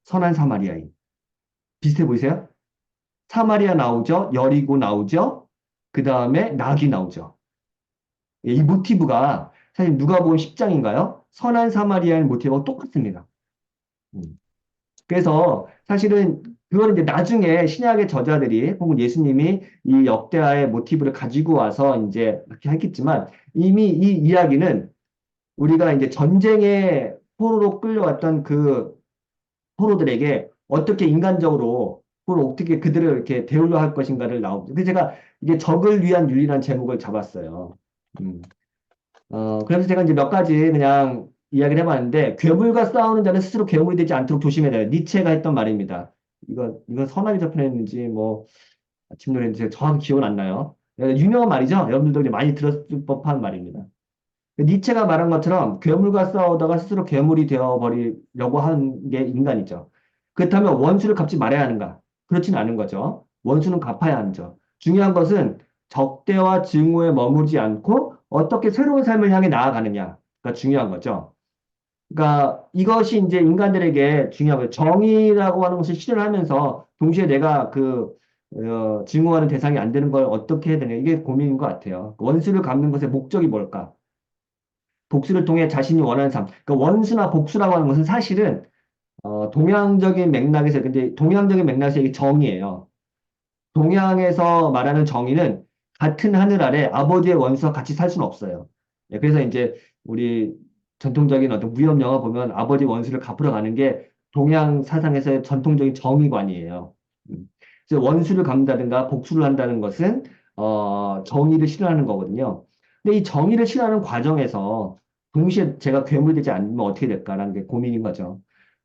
선한 사마리아인. 비슷해 보이세요? 사마리아 나오죠? 여리고 나오죠? 그 다음에 낙이 나오죠. 예, 이 모티브가 사실 누가복음 10장인가요? 선한 사마리아인 모티브가 똑같습니다. 음. 그래서 사실은 그거는 이제 나중에 신약의 저자들이 혹은 예수님이 이 역대하의 모티브를 가지고 와서 이제 이렇게 했겠지만 이미 이 이야기는 우리가 이제 전쟁에 포로로 끌려왔던 그 포로들에게 어떻게 인간적으로 그걸 어떻게 그들을 이렇게 대우를 할 것인가를 나오죠. 그래서 제가 이게 적을 위한 윤리라는 제목을 잡았어요. 음. 그래서 제가 이제 몇 가지 그냥 이야기를 해봤는데, 괴물과 싸우는 자는 스스로 괴물이 되지 않도록 조심해야 돼요. 니체가 했던 말입니다. 이거 선하게 접근했는지, 뭐, 아침 노래인지 정확히 기억은 안 나요. 유명한 말이죠? 여러분들도 이제 많이 들었을 법한 말입니다. 니체가 말한 것처럼 괴물과 싸우다가 스스로 괴물이 되어버리려고 하는 게 인간이죠. 그렇다면 원수를 갚지 말아야 하는가? 그렇지는 않은 거죠. 원수는 갚아야 하죠. 중요한 것은 적대와 증오에 머무르지 않고 어떻게 새로운 삶을 향해 나아가느냐가 중요한 거죠. 그러니까 이것이 이제 인간들에게 중요하고요. 정의라고 하는 것을 실현하면서 동시에 내가 증오하는 대상이 안 되는 걸 어떻게 해야 되냐. 이게 고민인 것 같아요. 원수를 갚는 것의 목적이 뭘까? 복수를 통해 자신이 원하는 삶. 그러니까 원수나 복수라고 하는 것은 사실은 동양적인 맥락에서 근데 동양적인 맥락에서 이게 정의예요. 동양에서 말하는 정의는 같은 하늘 아래 아버지의 원수와 같이 살 수는 없어요. 예, 그래서 이제 우리 전통적인 어떤 무협 영화 보면 아버지 원수를 갚으러 가는 게 동양 사상에서의 전통적인 정의관이에요. 음. 그래서 원수를 갚는다든가 복수를 한다는 것은 정의를 실현하는 거거든요. 근데 이 정의를 실현하는 과정에서 동시에 제가 괴물되지 않으면 어떻게 될까라는 게 고민인 거죠.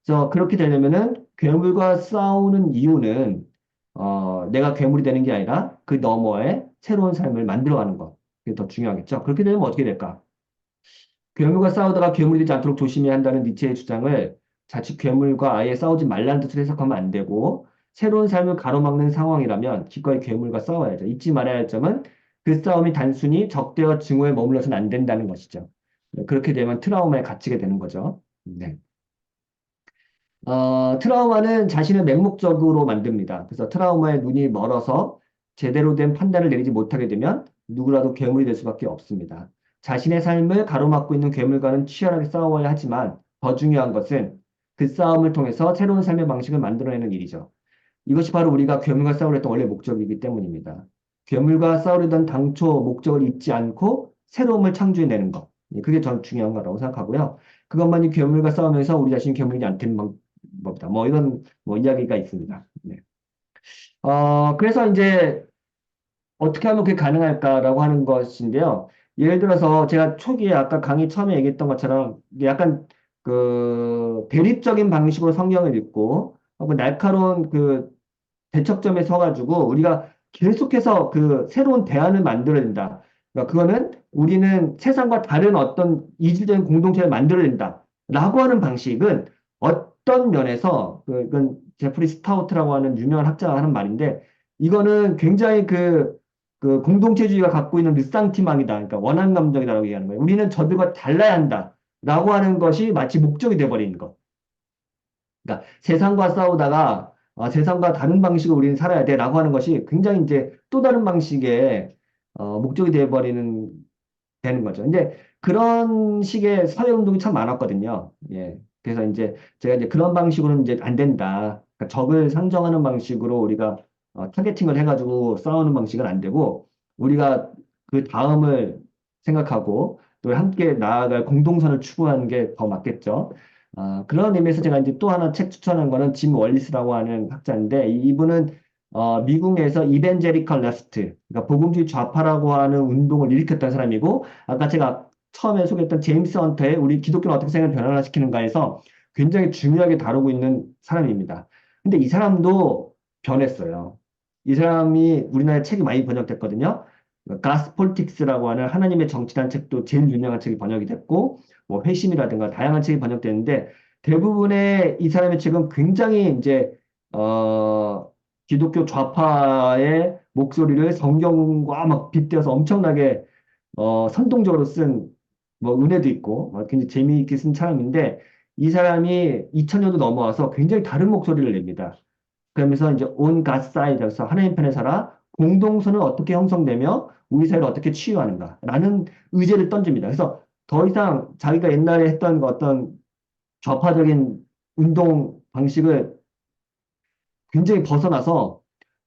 그래서 그렇게 되려면은 괴물과 싸우는 이유는 내가 괴물이 되는 게 아니라 그 너머에 새로운 삶을 만들어가는 것. 그게 더 중요하겠죠. 그렇게 되면 어떻게 될까? 괴물과 싸우다가 괴물이 되지 않도록 조심해야 한다는 니체의 주장을 자칫 괴물과 아예 싸우지 말라는 뜻으로 해석하면 안 되고 새로운 삶을 가로막는 상황이라면 기꺼이 괴물과 싸워야죠. 잊지 말아야 할 점은 그 싸움이 단순히 적대와 증오에 머물러서는 안 된다는 것이죠. 네, 그렇게 되면 트라우마에 갇히게 되는 거죠. 네. 트라우마는 자신을 맹목적으로 만듭니다. 그래서 트라우마에 눈이 멀어서 제대로 된 판단을 내리지 못하게 되면 누구라도 괴물이 될 수밖에 없습니다. 자신의 삶을 가로막고 있는 괴물과는 치열하게 싸워야 하지만 더 중요한 것은 그 싸움을 통해서 새로운 삶의 방식을 만들어내는 일이죠. 이것이 바로 우리가 괴물과 싸우려 했던 원래 목적이기 때문입니다. 괴물과 싸우려던 당초 목적을 잊지 않고 새로움을 창조해내는 것. 예, 그게 전 중요한 거라고 생각하고요. 그것만이 괴물과 싸우면서 우리 자신이 괴물이 안 되는 법이다. 뭐 이런 뭐 이야기가 있습니다. 네. 그래서 이제 어떻게 하면 그게 가능할까라고 하는 것인데요. 예를 들어서 제가 초기에 아까 강의 처음에 얘기했던 것처럼 이게 약간 그 대립적인 방식으로 성경을 읽고 혹은 날카로운 그 대척점에 서가지고 우리가 계속해서 그 새로운 대안을 만들어야 된다. 그러니까 그거는 우리는 세상과 다른 어떤 이질적인 공동체를 만들어야 된다. 라고 하는 방식은 어떤 면에서 이건 제프리 스타우트라고 하는 유명한 학자가 하는 말인데 이거는 굉장히 그 공동체주의가 갖고 있는 르상티망이다. 그러니까 원한 감정이다라고 얘기하는 거예요. 우리는 저들과 달라야 한다. 라고 하는 것이 마치 목적이 되어버리는 것. 그러니까 세상과 싸우다가 세상과 다른 방식으로 우리는 살아야 돼라고 하는 것이 굉장히 이제 또 다른 방식의 목적이 되어버리는 되는 거죠. 근데 그런 식의 사회운동이 참 많았거든요. 예. 그래서 이제 제가 이제 그런 방식으로는 이제 안 된다. 그러니까 적을 상정하는 방식으로 우리가 타겟팅을 해가지고 싸우는 방식은 안 되고 우리가 그 다음을 생각하고 또 함께 나아갈 공동선을 추구하는 게 더 맞겠죠. 그런 의미에서 제가 이제 또 하나 책 추천한 거는 짐 월리스라고 하는 학자인데 이분은 미국에서 이벤제리컬 레프트, 그러니까 복음주의 좌파라고 하는 운동을 일으켰던 사람이고 아까 제가 처음에 소개했던 제임스 헌터의 우리 기독교는 어떻게 생각을 변화시키는가에서 굉장히 중요하게 다루고 있는 사람입니다. 근데 이 사람도 변했어요. 이 사람이 우리나라에 책이 많이 번역됐거든요. 가스폴틱스라고 하는 하나님의 정치라는 책도 제일 유명한 책이 번역이 됐고, 뭐 회심이라든가 다양한 책이 번역됐는데 대부분의 이 사람의 책은 굉장히 이제 기독교 좌파의 목소리를 성경과 막 빗대어서 엄청나게 선동적으로 쓴 뭐 은혜도 있고 굉장히 재미있게 쓴 사람인데 이 사람이 2000년도 넘어와서 굉장히 다른 목소리를 냅니다. 그러면서 이제 on God's side에서 하나님 편에 살아 공동선은 어떻게 형성되며 우리 사회를 어떻게 치유하는가라는 의제를 던집니다. 그래서 더 이상 자기가 옛날에 했던 그 어떤 좌파적인 운동 방식을 굉장히 벗어나서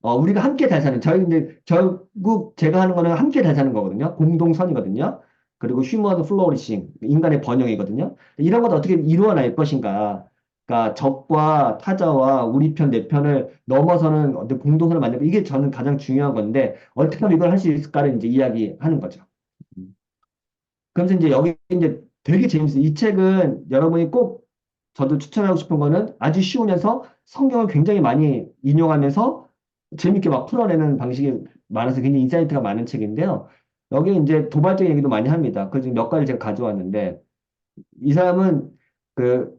우리가 함께 잘 사는 저희 이제 결국 제가 하는 거는 함께 잘 사는 거거든요. 공동선이거든요. 그리고 휴먼 플로리싱 인간의 번영이거든요. 이런 것 어떻게 이루어낼 것인가? 그러니까 적과 타자와 우리 편, 내 편을 넘어서는 어떤 공동선을 만들고 이게 저는 가장 중요한 건데 어떻게 하면 이걸 할 수 있을까를 이제 이야기하는 거죠. 음. 그래서 이제 여기 이제 되게 재밌어요. 이 책은 여러분이 꼭 저도 추천하고 싶은 거는 아주 쉬우면서 성경을 굉장히 많이 인용하면서 재밌게 막 풀어내는 방식이 많아서 굉장히 인사이트가 많은 책인데요. 여기 이제 도발적인 얘기도 많이 합니다. 그 중에 몇 가지 제가 가져왔는데 이 사람은 그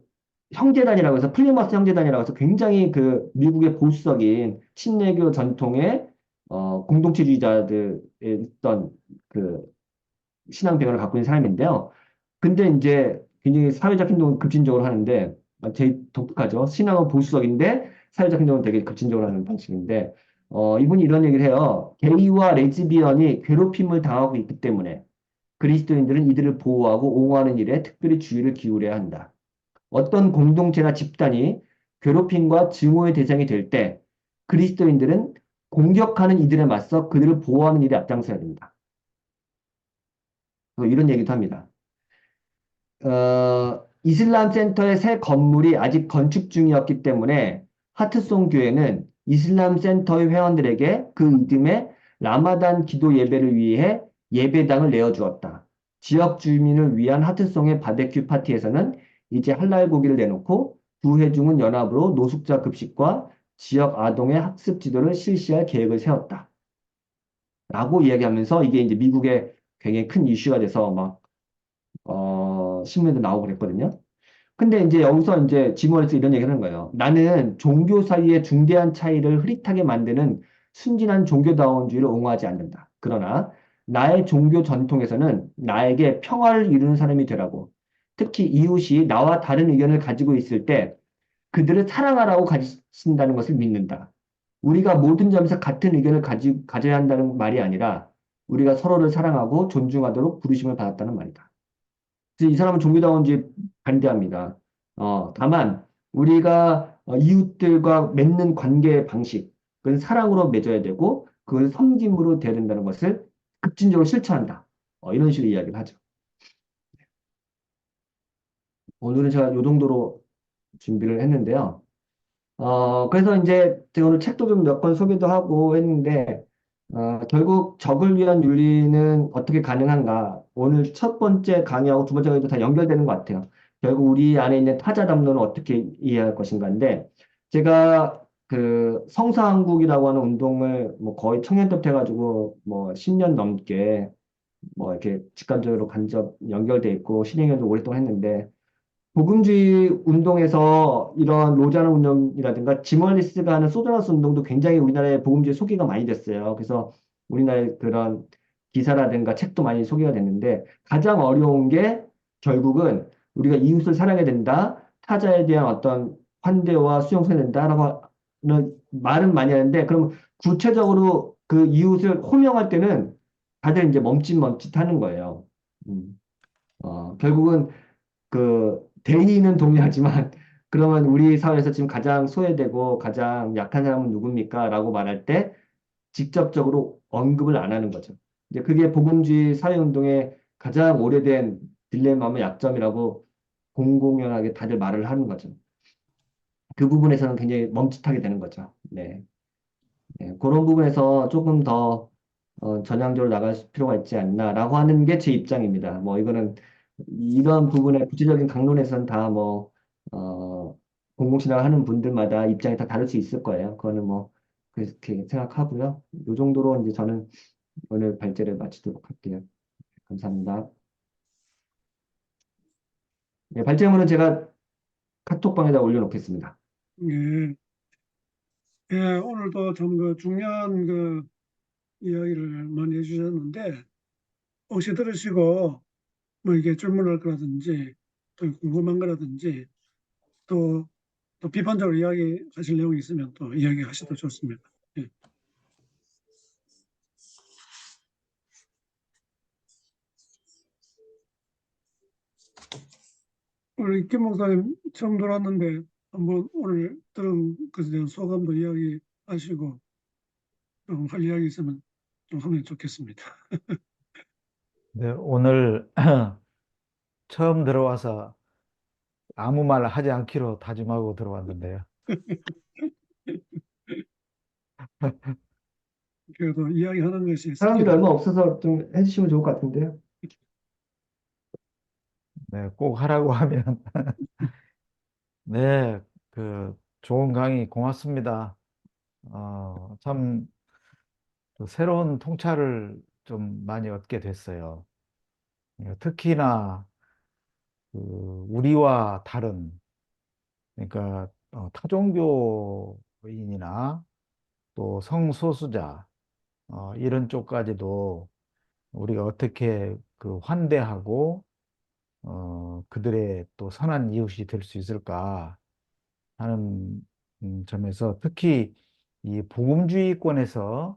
형제단이라고 해서 플리머스 형제단이라고 해서 굉장히 그 미국의 보수적인 신내교 전통의 공동체주의자들의 있던 그 신앙 배경을 갖고 있는 사람인데요. 근데 이제 굉장히 사회적 행동을 급진적으로 하는데 되게 독특하죠. 신앙은 보수적인데 사회적 행동은 되게 급진적으로 하는 방식인데 이분이 이런 얘기를 해요. 게이와 레즈비언이 괴롭힘을 당하고 있기 때문에 그리스도인들은 이들을 보호하고 옹호하는 일에 특별히 주의를 기울여야 한다. 어떤 공동체나 집단이 괴롭힘과 증오의 대상이 될 때 그리스도인들은 공격하는 이들에 맞서 그들을 보호하는 일에 앞장서야 된다. 뭐 이런 얘기도 합니다. 이슬람 센터의 새 건물이 아직 건축 중이었기 때문에 하트송 교회는 이슬람 센터의 회원들에게 그 이듬해 라마단 기도 예배를 위해 예배당을 내어주었다. 지역 주민을 위한 하트송의 바베큐 파티에서는 이제 할랄 고기를 내놓고 두 회중은 연합으로 노숙자 급식과 지역 아동의 학습 지도를 실시할 계획을 세웠다. 라고 이야기하면서 이게 이제 미국의 굉장히 큰 이슈가 돼서 막 신문에도 나오고 그랬거든요. 근데 이제 여기서 이제 지모에서 이런 얘기를 하는 거예요. 나는 종교 사이의 중대한 차이를 흐릿하게 만드는 순진한 종교다원주의를 옹호하지 않는다. 그러나 나의 종교 전통에서는 나에게 평화를 이루는 사람이 되라고. 특히 이웃이 나와 다른 의견을 가지고 있을 때 그들을 사랑하라고 가르친다는 것을 믿는다. 우리가 모든 점에서 같은 의견을 가져야 한다는 말이 아니라 우리가 서로를 사랑하고 존중하도록 부르심을 받았다는 말이다. 그래서 이 사람은 종교다원주의 반대합니다. 다만 우리가 이웃들과 맺는 관계 방식은 사랑으로 맺어야 되고 그걸 섬김으로 돼야 된다는 것을 급진적으로 실천한다. 이런 식으로 이야기를 하죠. 오늘은 제가 이 정도로 준비를 했는데요. 그래서 이제 제가 오늘 책도 좀 몇 권 소개도 하고 했는데, 결국 적을 위한 윤리는 어떻게 가능한가? 오늘 첫 번째 강의하고 두 번째 강의도 다 연결되는 것 같아요. 결국 우리 안에 있는 타자 담론을 어떻게 이해할 것인가인데, 제가 그 성사한국이라고 하는 운동을 뭐 거의 청년 때부터 해가지고 뭐 10년 넘게 뭐 이렇게 직간접으로 간접 연결돼 있고 실행에도 오랫동안 했는데, 복음주의 운동에서 이런 로자나 운동이라든가 지멀리스가 하는 소저너스 운동도 굉장히 우리나라의 복음주의 소개가 많이 됐어요. 그래서 우리나라의 그런 기사라든가 책도 많이 소개가 됐는데 가장 어려운 게 결국은 우리가 이웃을 사랑해야 된다. 타자에 대한 어떤 환대와 수용해야 된다라고 하는 말은 많이 하는데 그럼 구체적으로 그 이웃을 호명할 때는 다들 이제 멈칫멈칫 하는 거예요. 음. 결국은 그 대의는 동의하지만 그러면 우리 사회에서 지금 가장 소외되고 가장 약한 사람은 누굽니까? 라고 말할 때 직접적으로 언급을 안 하는 거죠. 이제 그게 복음주의 사회운동의 가장 오래된 딜레마며 약점이라고 공공연하게 다들 말을 하는 거죠. 그 부분에서는 굉장히 멈칫하게 되는 거죠. 네. 네, 그런 부분에서 조금 더 전향적으로 나갈 필요가 있지 않나라고 하는 게 제 입장입니다. 뭐 이거는 이런 부분의 구체적인 강론에서는 다 뭐 공공신앙 하는 분들마다 입장이 다 다를 수 있을 거예요. 그거는 뭐 그렇게 생각하고요. 이 정도로 이제 저는 오늘 발제를 마치도록 할게요. 감사합니다. 네, 발제문은 제가 카톡방에다 올려놓겠습니다. 예, 예, 오늘도 좀 그 중요한 그 이야기를 많이 해주셨는데, 혹시 들으시고, 뭐 이게 질문할 거라든지, 또 궁금한 거라든지, 또, 또 비판적으로 이야기하실 내용이 있으면 또 이야기하셔도 좋습니다. 예. 우리 김 목사님 처음 들어왔는데, 한번 오늘 들은 것에 대한 소감도 이야기하시고, 좀 할 이야기 있으면 좀 하면 좋겠습니다. 네, 오늘 처음 들어와서 아무 말 하지 않기로 다짐하고 들어왔는데요. 그래도 이야기하는 것이 사람들이 스킬이니까. 얼마 없어서 좀 해주시면 좋을 것 같은데요. 네, 꼭 하라고 하면 네, 그 좋은 강의 고맙습니다. 참 또 새로운 통찰을 좀 많이 얻게 됐어요. 특히나 그 우리와 다른 그러니까 타종교인이나 또 성소수자 이런 쪽까지도 우리가 어떻게 그 환대하고 그들의 또 선한 이웃이 될 수 있을까 하는 점에서 특히 이 복음주의권에서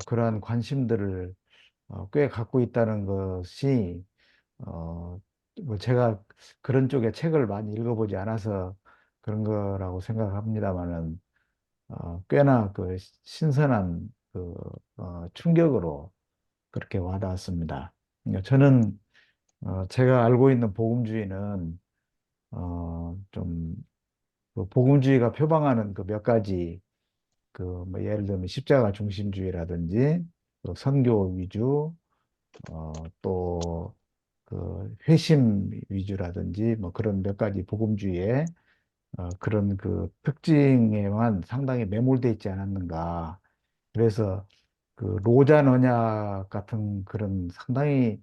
그러한 관심들을 꽤 갖고 있다는 것이 어, 뭐 제가 그런 쪽의 책을 많이 읽어보지 않아서 그런 거라고 생각합니다만은 꽤나 그 신선한 그 충격으로 그렇게 와닿았습니다. 그러니까 저는 제가 알고 있는 복음주의는 좀그 복음주의가 표방하는 그 몇 가지 그 뭐 예를 들면 십자가 중심주의라든지 또 선교 위주 또 그 회심 위주라든지 뭐 그런 몇 가지 복음주의의 그런 그 특징에만 상당히 매몰돼 있지 않았는가. 그래서 그 로잔 언약 같은 그런 상당히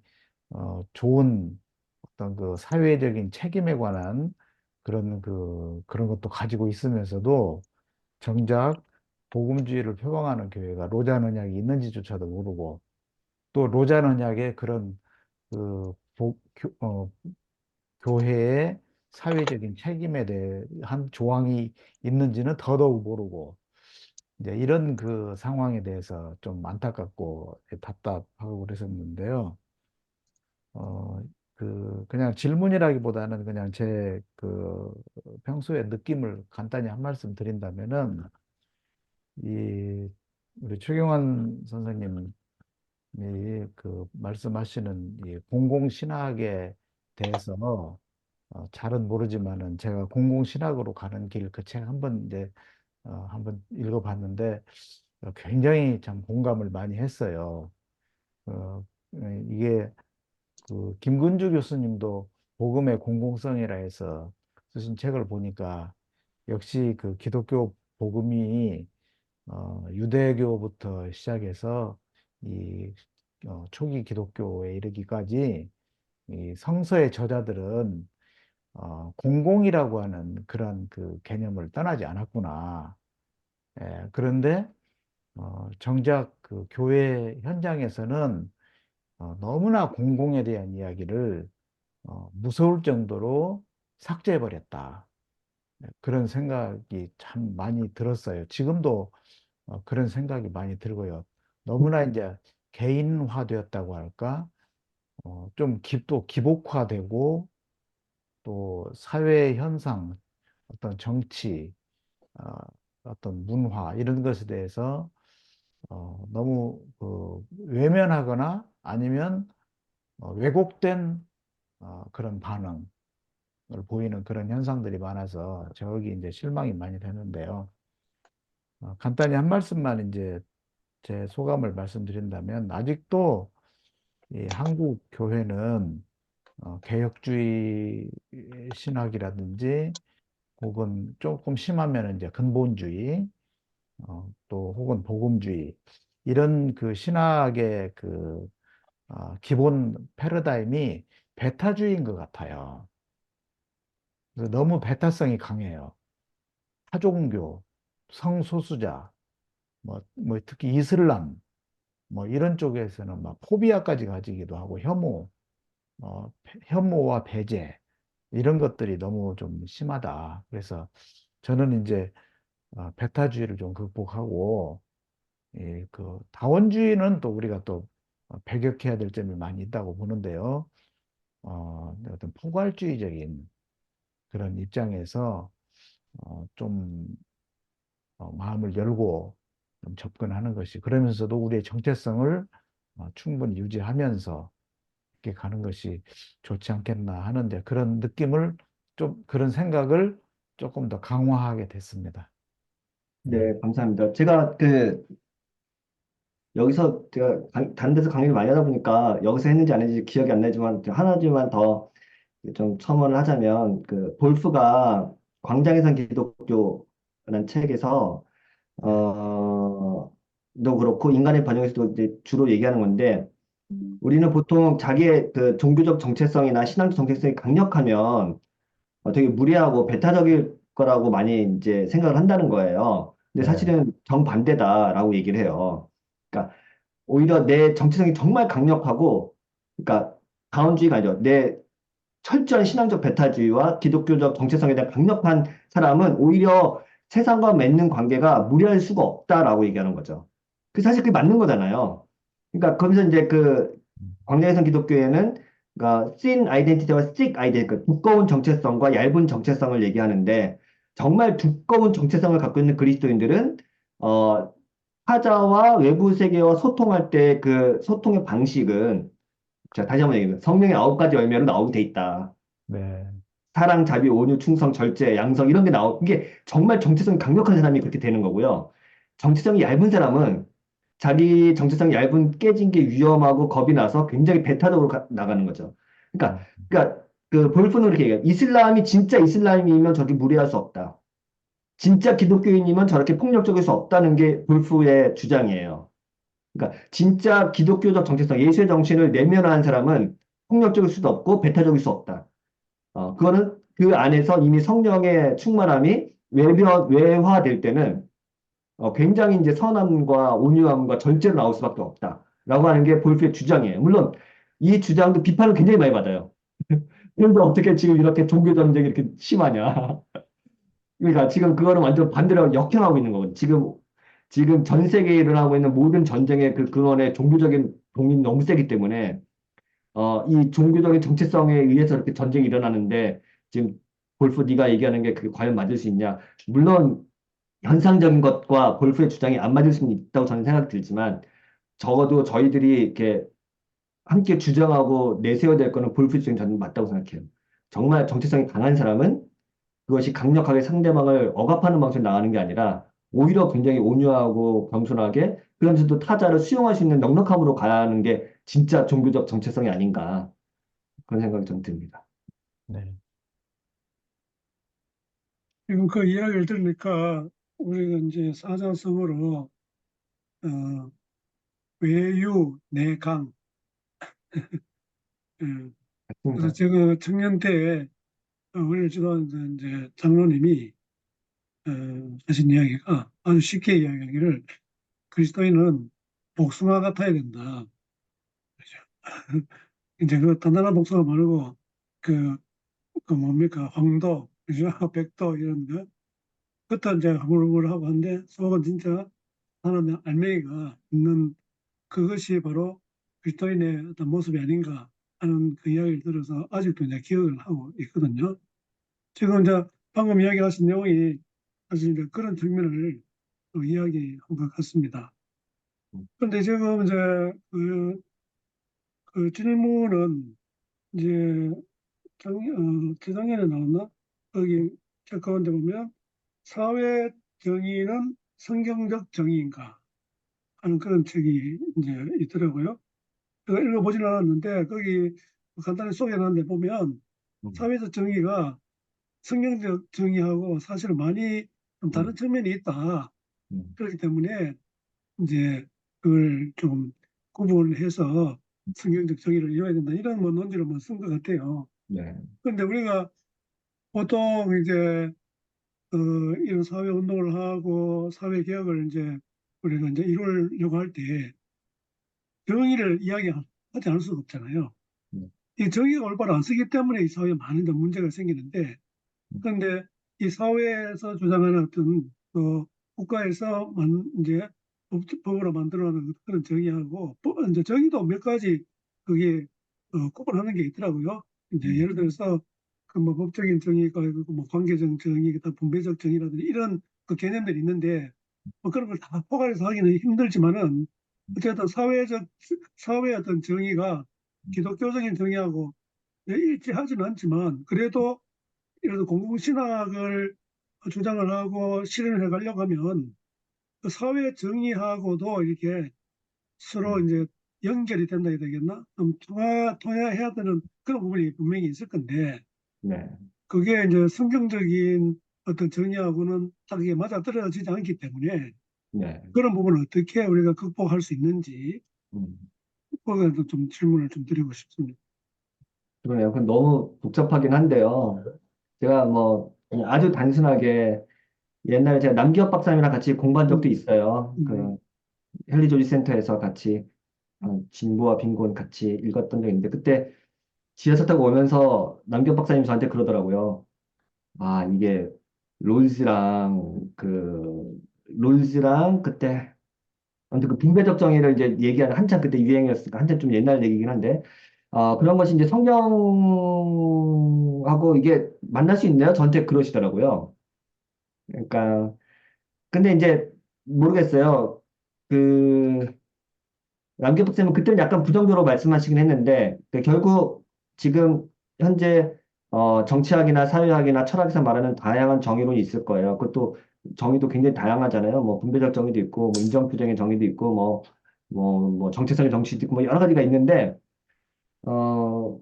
좋은 어떤 그 사회적인 책임에 관한 그런 것도 가지고 있으면서도 정작 복음주의를 표방하는 교회가 로잔 언약이 있는지조차도 모르고 또 로잔 언약의 그런 그 교회의 사회적인 책임에 대한 조항이 있는지는 더더욱 모르고 이제 이런 그 상황에 대해서 좀 안타깝고 답답하고 그랬었는데요. 어, 그냥 질문이라기보다는 그냥 제 그 평소의 느낌을 간단히 한 말씀 드린다면은 이 우리 최경환 선생님이 그 말씀하시는 이 공공신학에 대해서 잘은 모르지만은 제가 공공신학으로 가는 길 그 책 한번 이제 한번 읽어봤는데 굉장히 참 공감을 많이 했어요. 이게 그 김근주 교수님도 복음의 공공성이라 해서 쓰신 책을 보니까 역시 그 기독교 복음이 유대교부터 시작해서 이 초기 기독교에 이르기까지 이 성서의 저자들은 공공이라고 하는 그런 그 개념을 떠나지 않았구나. 그런데 정작 그 교회 현장에서는 너무나 공공에 대한 이야기를 무서울 정도로 삭제해버렸다. 그런 생각이 참 많이 들었어요. 지금도 그런 생각이 많이 들고요. 너무나 이제 개인화되었다고 할까? 또 기복화되고 또 사회 현상, 어떤 정치, 어, 어떤 문화 이런 것에 대해서 너무 외면하거나 아니면 왜곡된 그런 반응을 보이는 그런 현상들이 많아서 저기 이제 실망이 많이 되는데요. 간단히 한 말씀만 이제 제 소감을 말씀드린다면 아직도 이 한국 교회는 개혁주의 신학이라든지 혹은 조금 심하면 이제 근본주의 또 혹은 복음주의 이런 그 신학의 기본 패러다임이 배타주의인 것 같아요. 그래서 너무 배타성이 강해요. 타종교, 성소수자, 뭐 특히 이슬람 뭐 이런 쪽에서는 막 포비아까지 가지기도 하고 혐오와 배제 이런 것들이 너무 좀 심하다. 그래서 저는 이제 배타주의를 좀 극복하고 다원주의는 또 우리가 또 배격해야 될 점이 많이 있다고 보는데요. 어떤 포괄주의적인 그런 입장에서 좀 마음을 열고 좀 접근하는 것이 그러면서도 우리의 정체성을 충분히 유지하면서 이렇게 가는 것이 좋지 않겠나 하는데 그런 느낌을 좀 그런 생각을 조금 더 강화하게 됐습니다. 네. 네, 감사합니다. 제가 여기서 제가 다른 데서 강의를 많이 하다 보니까 여기서 했는지 안 했는지 기억이 안 나지만 하나만 더 좀 첨언을 하자면 볼프가 광장에선 기독교라는 책에서 도 그렇고 인간의 번영에서도 이제 주로 얘기하는 건데 우리는 보통 자기의 종교적 정체성이나 신앙적 정체성이 강력하면 되게 무리하고 배타적일 거라고 많이 이제 생각을 한다는 거예요. 근데 네. 사실은 정반대다라고 얘기를 해요. 그러니까 오히려 내 정체성이 정말 강력하고, 그러니까 다원주의가 아니죠. 내 철저한 신앙적 배타주의와 기독교적 정체성에 대한 강력한 사람은 오히려 세상과 맺는 관계가 무리할 수가 없다라고 얘기하는 거죠. 사실 그게 맞는 거잖아요. 그러니까 거기서 이제 광야에선 기독교회는 그러니까 thin identity와 thick identity, 그 두꺼운 정체성과 얇은 정체성을 얘기하는데 정말 두꺼운 정체성을 갖고 있는 그리스도인들은 어, 타자와 외부 세계와 소통할 때 그 소통의 방식은 자, 다시 한번 얘기해요. 성령의 9가지 열매로 나오게 돼 있다. 네. 사랑, 자비, 온유, 충성, 절제, 양성 이런 게 이게 정말 정체성이 강력한 사람이 그렇게 되는 거고요. 정체성이 얇은 사람은 자기 정체성이 깨진 게 위험하고 겁이 나서 굉장히 배타적으로 나가는 거죠. 그러니까, 음, 그러니까 볼프는 그렇게 얘기해요. 이슬람이 진짜 이슬람이면 저렇게 무리할 수 없다. 진짜 기독교인이면 저렇게 폭력적일 수 없다는 게 볼프의 주장이에요. 그러니까 진짜 기독교적 정체성, 예수의 정신을 내면화한 사람은 폭력적일 수도 없고 배타적일 수 없다. 그거는 그 안에서 이미 성령의 충만함이 외화될 때는 굉장히 이제 선함과 온유함과 절제로 나올 수밖에 없다라고 하는 게 볼프의 주장이에요. 물론 이 주장도 비판을 굉장히 많이 받아요. 그런데 어떻게 지금 이렇게 종교 전쟁이 이렇게 심하냐? 그러니까 지금 그거는 완전 반대로 역행하고 있는 거거든요. 지금 전 세계에 일어나고 있는 모든 전쟁의 그 근원에 종교적인 동력이 너무 세기 때문에 이 종교적인 정체성에 의해서 이렇게 전쟁이 일어나는데 지금 골프 네가 얘기하는 게 그게 과연 맞을 수 있냐? 물론 현상적인 것과 골프의 주장이 안 맞을 수는 있다고 저는 생각이 들지만 적어도 저희들이 이렇게 함께 주장하고 내세워야 될 거는 골프 주장이 저는 맞다고 생각해요. 정말 정체성이 강한 사람은 그것이 강력하게 상대방을 억압하는 방식으로 나가는 게 아니라 오히려 굉장히 온유하고 겸손하게 그러면서도 타자를 수용할 수 있는 넉넉함으로 가는 게 진짜 종교적 정체성이 아닌가 그런 생각이 좀 듭니다. 네. 지금 그 이야기를 들으니까 우리가 이제 사자성어로 어, 외유, 내강. 예. 그래서 맞습니다. 제가 청년 때 오늘 지도하는 이제 장로님이 어, 하신 이야기가 아주 쉽게 이야기하기를 그리스도인은 복숭아 같아야 된다. 그죠? 이제 그 단단한 복숭아 말고 그, 그 뭡니까 황도, 그죠? 백도 이런 거. 겉은 이제 흐물흐물하고 한데 속은 진짜 하나의 알맹이가 있는 그것이 바로 그리스도인의 어떤 모습이 아닌가 하는 그 이야기를 들어서 아직도 이제 기억을 하고 있거든요. 지금 이제 방금 이야기하신 내용이 사실 이제 그런 측면을 또 이야기한 것 같습니다. 그런데 지금 이제 그 질문은 이제 재작년에 나왔나? 거기 책 가운데 보면 사회 정의는 성경적 정의인가 하는 그런 책이 이제 있더라고요. 제가 읽어보진 않았는데 거기 간단히 소개하는데 보면 음, 사회적 정의가 성경적 정의하고 사실은 많이 좀 다른 음, 측면이 있다. 음, 그렇기 때문에 이제 그걸 좀 구분해서 성경적 정의를 이뤄야 된다. 이런 뭐 논지를 뭐 쓴 것 같아요. 네, 그런데 우리가 보통 이제 이런 사회 운동을 하고 사회 개혁을 이제 우리가 이제 이루려고 할 때 정의를 이야기하지 않을 수가 없잖아요. 음, 이 정의가 올바로 안 쓰기 때문에 이 사회에 많은 문제가 생기는데 그런데 이 사회에서 주장하는 어떤 국가에서 이제 법으로 만들어놓은 그런 정의하고 이제 정의도 몇 가지 그게 구분하는 게 있더라고요. 이제 음, 예를 들어서 그 뭐 법적인 정의가 있고 뭐 관계적 정의, 그다음 분배적 정의라든지 이런 그 개념들이 있는데 뭐 그런 걸 다 포괄해서 하기는 힘들지만은 어쨌든 사회의 어떤 정의가 기독교적인 정의하고 일치하지는 않지만 그래도 예를 들어 공공신학을 주장을 하고 실현을 해 가려고 하면 그 사회 정의하고도 이렇게 서로 음, 이제 연결이 된다 해야 되겠나? 좀 통해야 되는 그런 부분이 분명히 있을 건데 네, 그게 이제 성경적인 어떤 정의하고는 딱 이게 맞아떨어지지 않기 때문에 네. 그런 부분을 어떻게 우리가 극복할 수 있는지 음. 그거에 대해서 좀 질문을 좀 드리고 싶습니다. 그러네요. 그 너무 복잡하긴 한데요. 제가 뭐 그냥 아주 단순하게 옛날에 제가 남기혁 박사님이랑 같이 공부한 적도 음, 있어요. 그 음, 헨리 조지 센터에서 같이 진보와 빈곤 같이 읽었던 적이 있는데 그때 지하철 타고 오면서 남기혁 박사님 저한테 그러더라고요. 아, 이게 롤즈랑 롤즈랑 그때 아무튼 그 빈배적 정의를 이제 얘기하는 한참 그때 유행이었으니까 한참 좀 옛날 얘기긴 한데 그런 것이 이제 성경하고 이게 만날 수 있네요. 저한테 그러시더라고요. 그러니까 근데 이제 모르겠어요. 그 남경박사님은 그때는 약간 부정적으로 말씀하시긴 했는데 결국 지금 현재 정치학이나 사회학이나 철학에서 말하는 다양한 정의론이 있을 거예요. 그것도 정의도 굉장히 다양하잖아요. 뭐 분배적 정의도 있고 뭐 인정표정의 정의도 있고 뭐 정체성의 정치도 있고 뭐 여러 가지가 있는데 어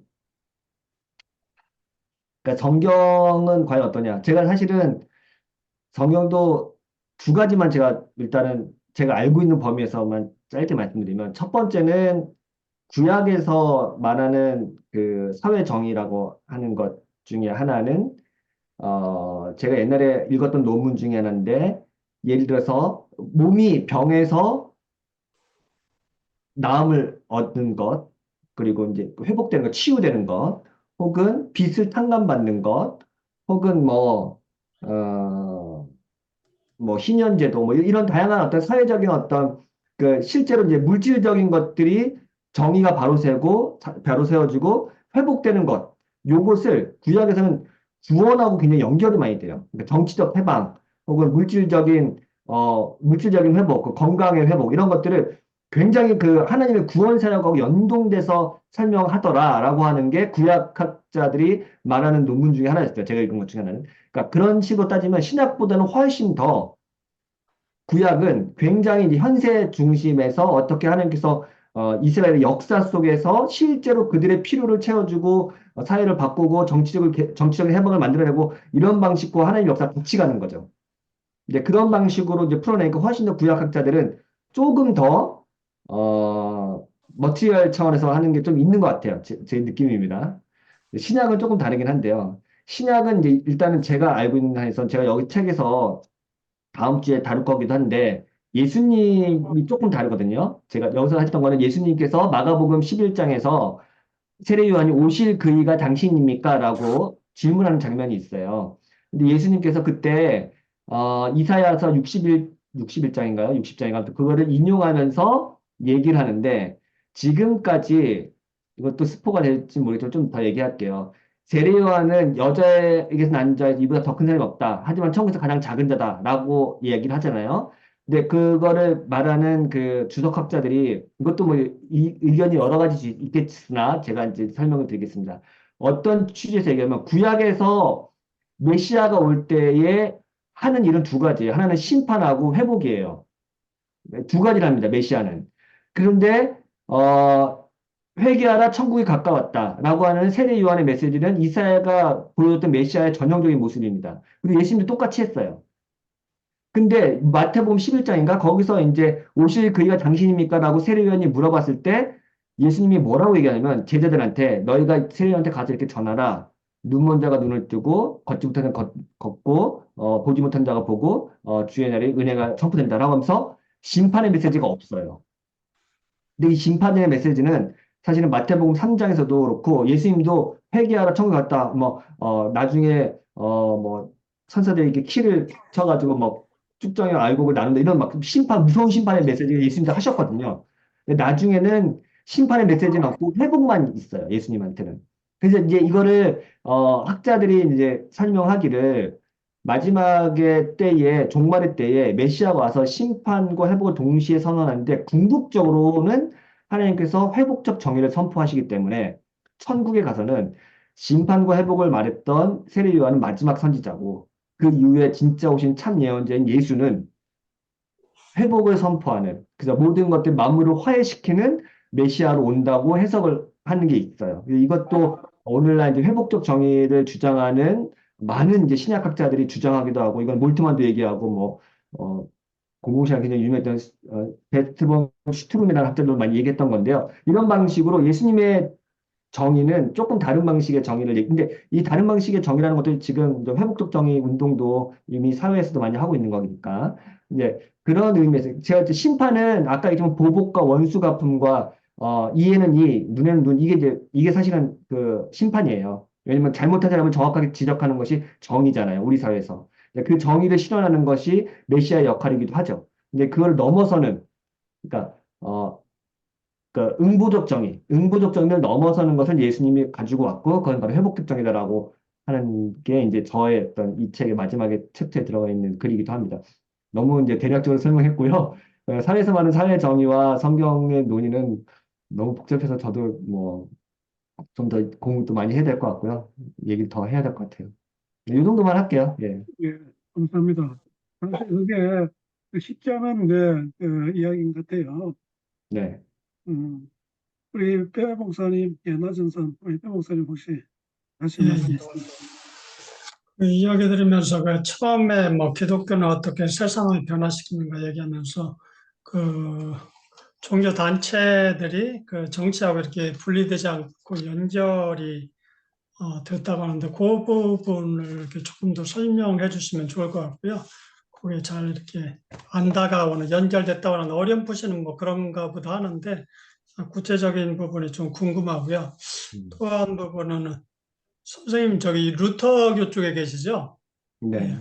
그러니까 성경은 과연 어떠냐? 제가 사실은 성경도 두 가지만 제가 일단은 제가 알고 있는 범위에서만 짧게 말씀드리면 첫 번째는 구약에서 말하는 그 사회 정의라고 하는 것 중에 하나는 제가 옛날에 읽었던 논문 중에 하나인데 예를 들어서 몸이 병에서 나음을 얻는 것 그리고 이제 회복되는 것, 치유되는 것 혹은 빚을 탕감받는 것 혹은 뭐 희년제도 뭐 이런 다양한 어떤 사회적인 어떤 그 실제로 이제 물질적인 것들이 정의가 바로 세워지고 회복되는 것 요것을 구약에서는 구원하고 굉장히 연결이 많이 돼요. 그러니까 정치적 해방 혹은 물질적인 회복, 그 건강의 회복 이런 것들을 굉장히 그 하나님의 구원 사역하고 연동돼서 설명하더라라고 하는 게 구약학자들이 말하는 논문 중에 하나였어요. 제가 읽은 것 중에 하나는. 그러니까 그런 식으로 따지면 신약보다는 훨씬 더 구약은 굉장히 이제 현세 중심에서 어떻게 하나님께서 이스라엘의 역사 속에서 실제로 그들의 필요를 채워주고 사회를 바꾸고 정치적인 해방을 만들어내고 이런 방식과 하나님의 역사가 같이 가는 거죠. 이제 그런 방식으로 이제 풀어내니까 훨씬 더 구약학자들은 조금 더 머티리얼 차원에서 하는 게 좀 있는 것 같아요. 제 느낌입니다. 신약은 조금 다르긴 한데요. 신약은 이제 일단은 제가 알고 있는 한에서 제가 여기 책에서 다음 주에 다룰 거기도 한데 예수님이 조금 다르거든요. 제가 여기서 했던 거는 예수님께서 마가복음 11장에서 세례 요한이 오실 그이가 당신입니까? 라고 질문하는 장면이 있어요. 근데 예수님께서 그때 이사야서 61장인가요? 60장인가? 그거를 인용하면서 얘기를 하는데 지금까지 이것도 스포가 될지 모르겠지만 좀 더 얘기할게요. 세례 요한은 여자에게서 난 자 이보다 더 큰 사람이 없다. 하지만 천국에서 가장 작은 자다라고 얘기를 하잖아요. 근데 그거를 말하는 그 주석학자들이 이것도 뭐 의견이 여러 가지 있겠으나 제가 이제 설명을 드리겠습니다. 어떤 취지에서 얘기하면 구약에서 메시아가 올 때에 하는 일은 두 가지예요. 하나는 심판하고 회복이에요. 두 가지랍니다. 메시아는. 그런데 회개하라 천국이 가까웠다라고 하는 세례 요한의 메시지는 이사야가 보여줬던 메시아의 전형적인 모습입니다. 그리고 예수님도 똑같이 했어요. 근데 마태복음 11장인가 거기서 이제 오실 그이가 당신입니까? 라고 세례요한이 물어봤을 때 예수님이 뭐라고 얘기하냐면 제자들한테 너희가 세례요한테 가서 이렇게 전하라. 눈먼 자가 눈을 뜨고 걷지 못하는 자가 걷고 보지 못한 자가 보고 주의 날에 은혜가 선포된다라고 하면서 심판의 메시지가 없어요. 근데 이 심판의 메시지는 사실은 마태복음 3장에서도 그렇고 예수님도 회개하라 천국 갔다 나중에 뭐 천사들에게 키를 쳐가지고 뭐 쭉정의 알곡을 나눈다 이런 막 무서운 심판의 메시지를 예수님도 하셨거든요. 근데 나중에는 심판의 메시지는 없고 회복만 있어요. 예수님한테는. 그래서 이제 이거를 학자들이 이제 설명하기를 마지막의 때에 종말의 때에 메시아가 와서 심판과 회복을 동시에 선언하는데 궁극적으로는 하나님께서 회복적 정의를 선포하시기 때문에 천국에 가서는 심판과 회복을 말했던 세례 요한은 마지막 선지자고 그 이후에 진짜 오신 참 예언자인 예수는 회복을 선포하는 그래서 모든 것들 만물을 화해시키는 메시아로 온다고 해석을 하는 게 있어요. 이것도 오늘날 이제 회복적 정의를 주장하는 많은 이제 신약학자들이 주장하기도 하고 이건 몰트만도 얘기하고 공공시장 굉장히 유명했던 베스트본 슈트룸이라는 학자도 많이 얘기했던 건데요. 이런 방식으로 예수님의 정의는 조금 다른 방식의 정의를 근데 이 다른 방식의 정의라는 것도 지금 이제 회복적 정의 운동도 이미 사회에서도 많이 하고 있는 거니까 이제 그런 의미에서 제가 이제 심판은 아까 얘기했지만 보복과 원수 갚음과 이에는 이 눈에는 눈 이게 사실은 그 심판이에요. 왜냐면 잘못한 사람을 정확하게 지적하는 것이 정의잖아요. 우리 사회에서. 그 정의를 실현하는 것이 메시아의 역할이기도 하죠. 근데 그걸 넘어서는 그러니까 응보적 정의, 응보적 정의를 넘어서는 것을 예수님이 가지고 왔고, 그건 바로 회복적 정의다라고 하는 게 이제 저의 어떤 이 책의 마지막에 챕터에 들어가 있는 글이기도 합니다. 너무 이제 대략적으로 설명했고요. 사회에서 말하는 사회 정의와 성경의 논의는 너무 복잡해서 저도 뭐 좀 더 공부도 많이 해야 될 것 같고요. 얘기를 더 해야 될 것 같아요. 이 정도만 할게요. 예. 예, 감사합니다. 사실 그게 쉽지 않은 이야기인 것 같아요. 네. 음, 우리 배 목사님, 예나전선, 우리 배 목사님 혹시 다시 예, 말씀 예. 있습니다. 그 이야기 들으면서 그 처음에 뭐 기독교는 어떻게 세상을 변화시키는가 얘기하면서 그 종교 단체들이 그 정치하고 이렇게 분리되지 않고 연결이 됐다고 하는데 그 부분을 이렇게 조금 더 설명해 주시면 좋을 것 같고요. 그게 잘 이렇게 안 다가오는 연결됐다고 하는 어렴풋이는 뭐 그런가 보다 하는데 구체적인 부분이 좀 궁금하고요. 음. 또 한 부분은 선생님 저기 루터교 쪽에 계시죠? 네.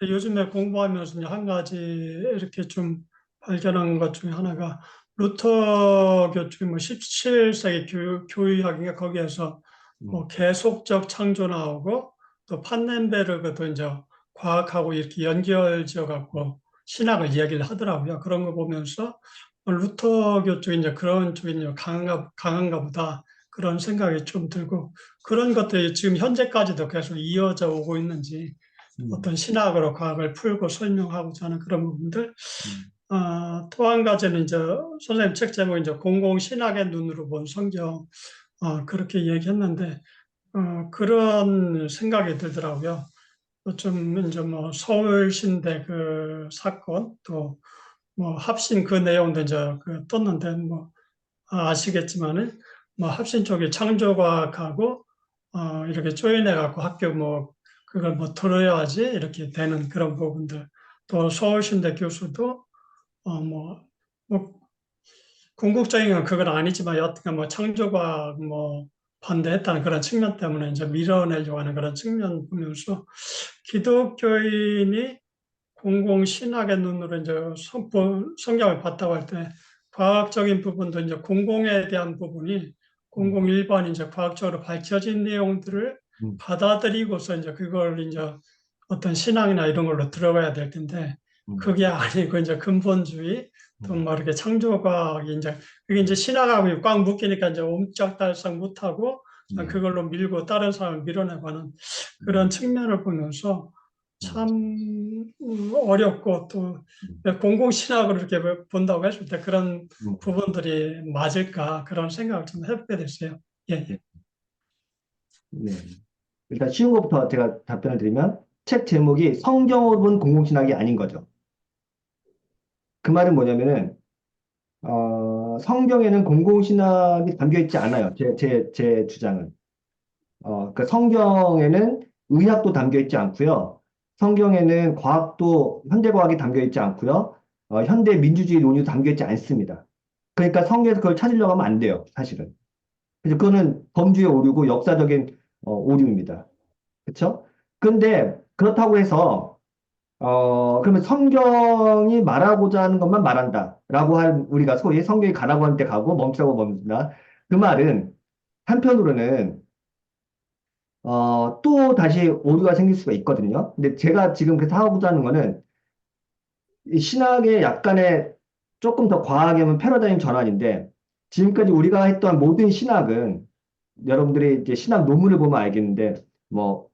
예. 요즘에 공부하면서 한 가지 이렇게 좀 발견한 것 중에 하나가 루터교 쪽에 뭐 17세기 교의학인가 거기에서 뭐 계속적 창조 나오고 또 판넨베르그도 이제 과학하고 이렇게 연결지어 갖고 신학을 이야기를 하더라고요. 그런 거 보면서 루터교 쪽이 이제 그런 쪽이 이제 강한가 보다 그런 생각이 좀 들고 그런 것들이 지금 현재까지도 계속 이어져 오고 있는지 어떤 신학으로 과학을 풀고 설명하고자 하는 그런 부분들. 또 한 가지는 이제 선생님 책 제목이 이제 공공신학의 눈으로 본 성경, 그렇게 얘기했는데, 그런 생각이 들더라고요. 좀 이제 뭐 서울신대 그 사건, 또 뭐 합신 그 내용도 이제 그 떴는데, 뭐 아시겠지만은 뭐 합신 쪽이 창조과학하고 이렇게 조인해 갖고 학교 뭐 그걸 뭐 들어야지 이렇게 되는 그런 부분들 또 서울신대 교수도 뭐, 뭐 궁극적인 건 그건 아니지만 여튼간 뭐 창조과학 뭐 반대했다는 그런 측면 때문에 이제 밀어내려고 하는 그런 측면 보면서 기독교인이 공공신학의 눈으로 이제 성경을 봤다고 할 때 과학적인 부분도 이제 공공에 대한 부분이 공공 일반 이제 과학적으로 밝혀진 내용들을 받아들이고서 이제 그걸 이제 어떤 신앙이나 이런 걸로 들어가야 될 텐데 그게 아니고 이제 근본주의 또 뭐 이렇게 창조과학이 이제 그게 이제 신학하고 꽉 묶이니까 이제 옴짝달싹 못하고 네. 그걸로 밀고 다른 사람을 밀어내가는 그런 측면을 보면서 참 어렵고 또 공공신학으로 이렇게 본다고 했을 때 그런 부분들이 맞을까 그런 생각을 좀 해보게 됐어요. 예, 예. 네. 일단 쉬운 것부터 제가 답변을 드리면 책 제목이 성경으로 본 공공신학이 아닌 거죠. 그 말은 뭐냐면은 성경에는 공공신학이 담겨 있지 않아요. 제 주장은. 그 성경에는 의학도 담겨 있지 않고요. 성경에는 과학도 현대과학이 담겨 있지 않고요. 현대 민주주의 논의도 담겨 있지 않습니다. 그러니까 성경에서 그걸 찾으려고 하면 안 돼요. 사실은. 그래서 그거는 범주의 오류고 역사적인 오류입니다. 그렇죠? 근데 그렇다고 해서 그러면 성경이 말하고자 하는 것만 말한다라고 할 우리가 소위 성경이 가라고 할 때 가고 멈추라고 멈춘다. 그 말은 한편으로는 또 다시 오류가 생길 수가 있거든요. 근데 제가 지금 그래서 하고자 하는 거는 이 신학의 약간의 조금 더 과하게 하면 패러다임 전환인데 지금까지 우리가 했던 모든 신학은 여러분들이 이제 신학 논문을 보면 알겠는데 뭐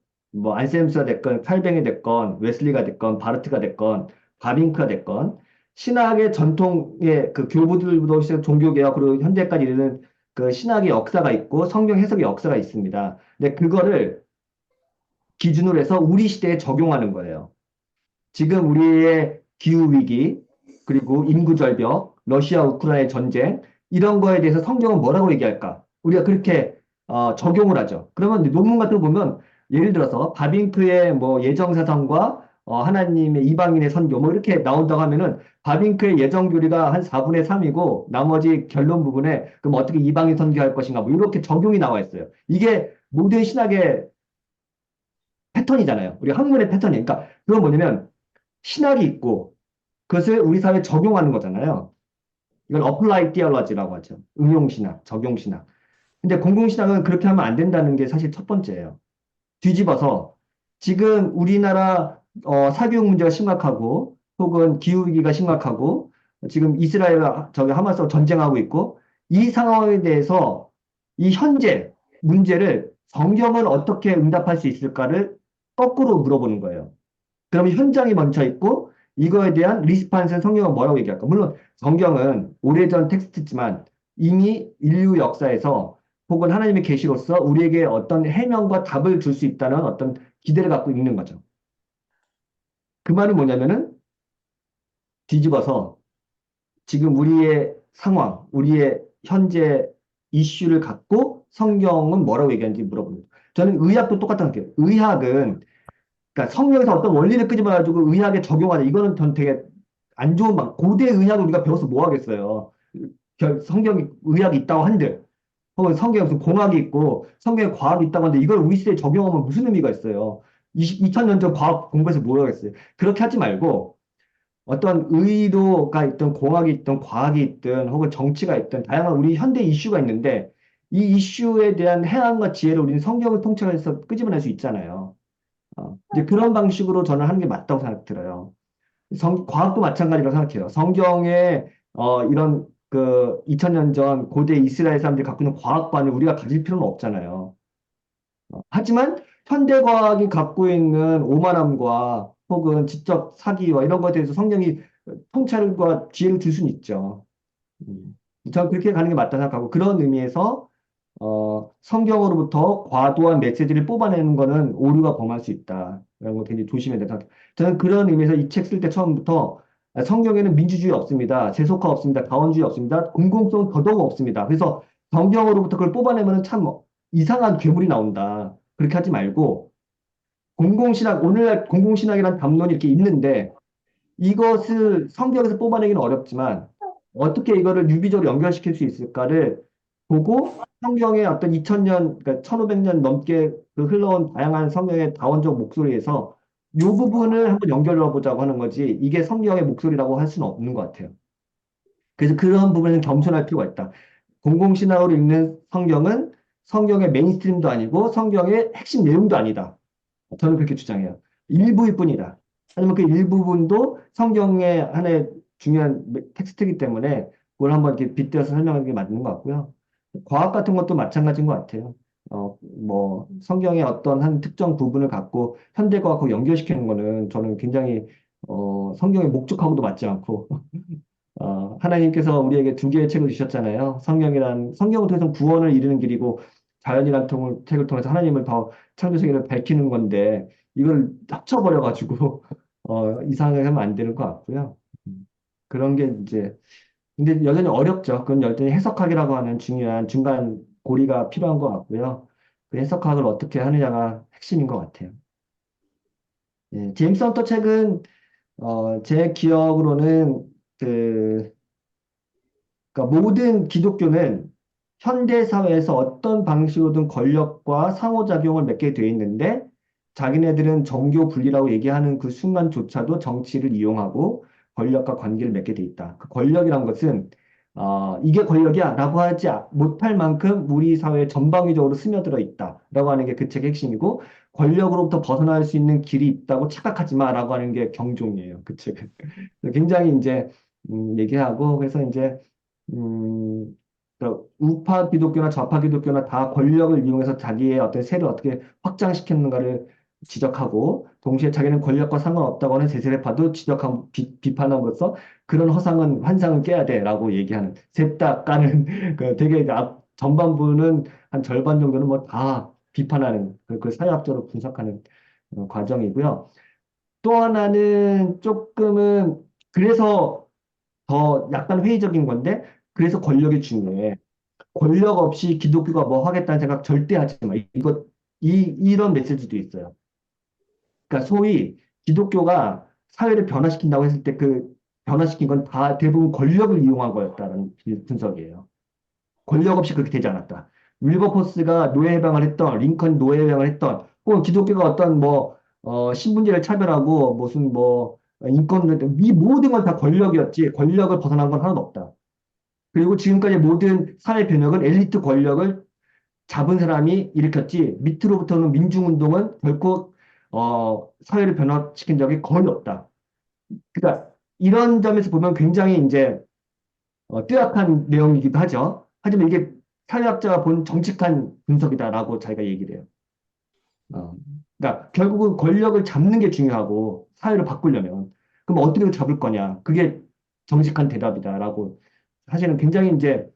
안셀무스가 됐건 칼뱅이 됐건 웨슬리가 됐건 바르트가 됐건 바빙크가 됐건 신학의 전통의 그 교부들부터 시작 종교개혁 그리고 현대까지 이르는 그 신학의 역사가 있고 성경 해석의 역사가 있습니다. 근데 그거를 기준으로 해서 우리 시대에 적용하는 거예요. 지금 우리의 기후위기, 그리고 인구절벽, 러시아 우크라이나 전쟁, 이런 거에 대해서 성경은 뭐라고 얘기할까? 우리가 그렇게 적용을 하죠. 그러면 논문 같은 거 보면 예를 들어서 바빙크의 뭐 예정사상과 하나님의 이방인의 선교 뭐 이렇게 나온다고 하면은 바빙크의 예정 교리가 한 4분의 3이고 나머지 결론 부분에 그럼 어떻게 이방인 선교할 것인가 뭐 이렇게 적용이 나와 있어요. 이게 모든 신학의 패턴이잖아요. 우리 학문의 패턴이. 그러니까 그건 뭐냐면 신학이 있고 그것을 우리 사회에 적용하는 거잖아요. 이걸 applied theology라고 하죠. 응용신학, 적용신학. 근데 공공신학은 그렇게 하면 안 된다는 게 사실 첫 번째예요. 뒤집어서 지금 우리나라 사교육 문제가 심각하고 혹은 기후위기가 심각하고 지금 이스라엘과 저기 하마스가 전쟁하고 있고 이 상황에 대해서 이 현재 문제를 성경은 어떻게 응답할 수 있을까를 거꾸로 물어보는 거예요. 그러면 현장이 멈춰 있고 이거에 대한 리스판스는 성경은 뭐라고 얘기할까? 물론 성경은 오래전 텍스트지만 이미 인류 역사에서 혹은 하나님의 계시로서 우리에게 어떤 해명과 답을 줄 수 있다는 어떤 기대를 갖고 있는 거죠. 그 말은 뭐냐면은 뒤집어서 지금 우리의 상황, 우리의 현재 이슈를 갖고 성경은 뭐라고 얘기하는지 물어봅니다. 저는 의학도 똑같다고 생각해요. 의학은 그러니까 성경에서 어떤 원리를 끄집어가지고 의학에 적용하자. 이거는 전 되게 안 좋은 고대 의학을 우리가 배워서 뭐 하겠어요. 성경이 의학이 있다고 한들 혹은 성경에 무슨 공학이 있고 성경에 과학이 있다고 하는데 이걸 우리 시대에 적용하면 무슨 의미가 있어요. 2000년 전 과학 공부해서 뭐 하겠어요. 그렇게 하지 말고 어떤 의도가 있든 공학이 있든 과학이 있든 혹은 정치가 있든 다양한 우리 현대 이슈가 있는데 이 이슈에 대한 해안과 지혜를 우리는 성경을 통찰해서 끄집어낼 수 있잖아요. 이제 그런 방식으로 저는 하는 게 맞다고 생각 들어요. 과학도 마찬가지라고 생각해요. 성경에 이런 그 2000년 전 고대 이스라엘 사람들이 갖고 있는 과학관을 우리가 가질 필요는 없잖아요. 하지만 현대 과학이 갖고 있는 오만함과 혹은 지적 사기와 이런 것에 대해서 성경이 통찰과 지혜를 줄 수는 있죠. 저는 그렇게 가는 게 맞다 생각하고 그런 의미에서 성경으로부터 과도한 메시지를 뽑아내는 거는 오류가 범할 수 있다. 이런 거 굉장히 조심해야 된다. 저는 그런 의미에서 이 책 쓸 때 처음부터 성경에는 민주주의 없습니다. 세속화 없습니다. 다원주의 없습니다. 공공성 더더욱 없습니다. 그래서 성경으로부터 그걸 뽑아내면 참 이상한 괴물이 나온다. 그렇게 하지 말고 공공신학, 오늘날 공공신학이라는 담론이 이렇게 있는데 이것을 성경에서 뽑아내기는 어렵지만 어떻게 이거를 유기적으로 연결시킬 수 있을까를 보고 성경의 어떤 2000년, 그러니까 1500년 넘게 그 흘러온 다양한 성경의 다원적 목소리에서 이 부분을 한번 연결해 보자고 하는 거지 이게 성경의 목소리라고 할 수는 없는 것 같아요. 그래서 그런 부분에는 겸손할 필요가 있다. 공공신학으로 읽는 성경은 성경의 메인스트림도 아니고 성경의 핵심 내용도 아니다. 저는 그렇게 주장해요. 일부일 뿐이다. 하지만 그 일부분도 성경의 하나의 중요한 텍스트이기 때문에 그걸 한번 이렇게 빗대어서 설명하는 게 맞는 것 같고요. 과학 같은 것도 마찬가지인 것 같아요. 뭐 성경의 어떤 한 특정 부분을 갖고 현대과학하고 연결시키는 거는 저는 굉장히 성경의 목적하고도 맞지 않고 하나님께서 우리에게 두 개의 책을 주셨잖아요. 성경을 통해서 구원을 이루는 길이고 자연이라는 책을 통해서 하나님을 더 창조 세계를 밝히는 건데 이걸 합쳐버려가지고 이상하게 하면 안 되는 것 같고요. 그런 게 이제 근데 여전히 어렵죠. 그건 여전히 해석학이라고 하는 중요한 중간 고리가 필요한 것 같고요. 그 해석학을 어떻게 하느냐가 핵심인 것 같아요. 예, 제임스 헌터 책은 제 기억으로는 그 그러니까 모든 기독교는 현대 사회에서 어떤 방식으로든 권력과 상호작용을 맺게 돼 있는데 자기네들은 정교 분리라고 얘기하는 그 순간조차도 정치를 이용하고 권력과 관계를 맺게 돼 있다. 그 권력이란 것은 이게 권력이야라고 하지 못할 만큼 우리 사회 전방위적으로 스며들어 있다라고 하는 게 그 책의 핵심이고 권력으로부터 벗어날 수 있는 길이 있다고 착각하지 마라고 하는 게 경종이에요. 그 책은 굉장히 이제 얘기하고 그래서 이제 우파 기독교나 좌파 기독교나 다 권력을 이용해서 자기의 어떤 세를 어떻게 확장시켰는가를 지적하고 동시에 자기는 권력과 상관없다고 하는 세세례파도 지적하고 비판함으로써 그런 허상은 환상은 깨야 돼라고 얘기하는 셋 다 까는 그 되게 전반부는 한 절반 정도는 뭐 다 비판하는 그 사회학적으로 분석하는 과정이고요. 또 하나는 조금은 그래서 더 약간 회의적인 건데 그래서 권력이 중요해. 권력 없이 기독교가 뭐 하겠다는 생각 절대 하지 마. 이런 메시지도 있어요. 그러니까 소위 기독교가 사회를 변화시킨다고 했을 때 그 변화시킨 건 다 대부분 권력을 이용한 거였다는 분석이에요. 권력 없이 그렇게 되지 않았다. 윌버포스가 노예 해방을 했던, 링컨 노예 해방을 했던, 혹은 기독교가 어떤 뭐, 신분제를 차별하고 무슨 뭐, 인권을, 이 모든 건 다 권력이었지, 권력을 벗어난 건 하나도 없다. 그리고 지금까지 모든 사회 변혁은 엘리트 권력을 잡은 사람이 일으켰지 밑으로부터는 민중운동은 결코 사회를 변화시킨 적이 거의 없다. 그러니까 이런 점에서 보면 굉장히 이제 뚜렷한 내용이기도 하죠. 하지만 이게 사회학자가 본 정직한 분석이다라고 자기가 얘기를 해요. 그러니까 결국은 권력을 잡는 게 중요하고 사회를 바꾸려면 그럼 어떻게 잡을 거냐? 그게 정직한 대답이다라고 사실은 굉장히 이제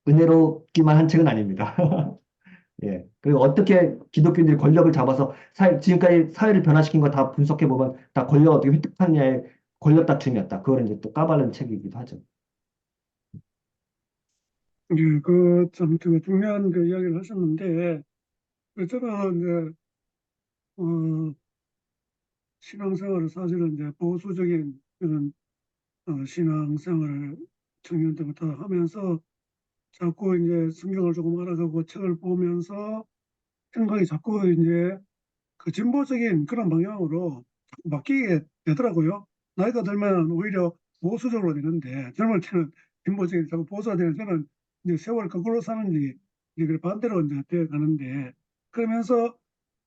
은혜롭기만 한 책은 아닙니다. 예. 그리고 어떻게 기독교인들이 권력을 잡아서 지금까지 사회를 변화시킨 거 다 분석해 보면 다 권력 어떻게 획득하느냐의 권력 다툼이었다. 그걸 이제 또 까발른 책이기도 하죠. 예, 참 중요한 그 이야기를 하셨는데, 저는 이제, 어, 신앙생활을 사실은 이제 보수적인 그런 신앙생활을 청년 때부터 하면서 자꾸 이제 성경을 조금 알아가고 책을 보면서 생각이 자꾸 이제 그 진보적인 그런 방향으로 자꾸 바뀌게 되더라고요. 나이가 들면 오히려 보수적으로 되는데 젊을 때는 진보적인 자꾸 보수가 되는 저는 이제 세월 거꾸로 사는지 이제 그 반대로 이제 되어 가는데 그러면서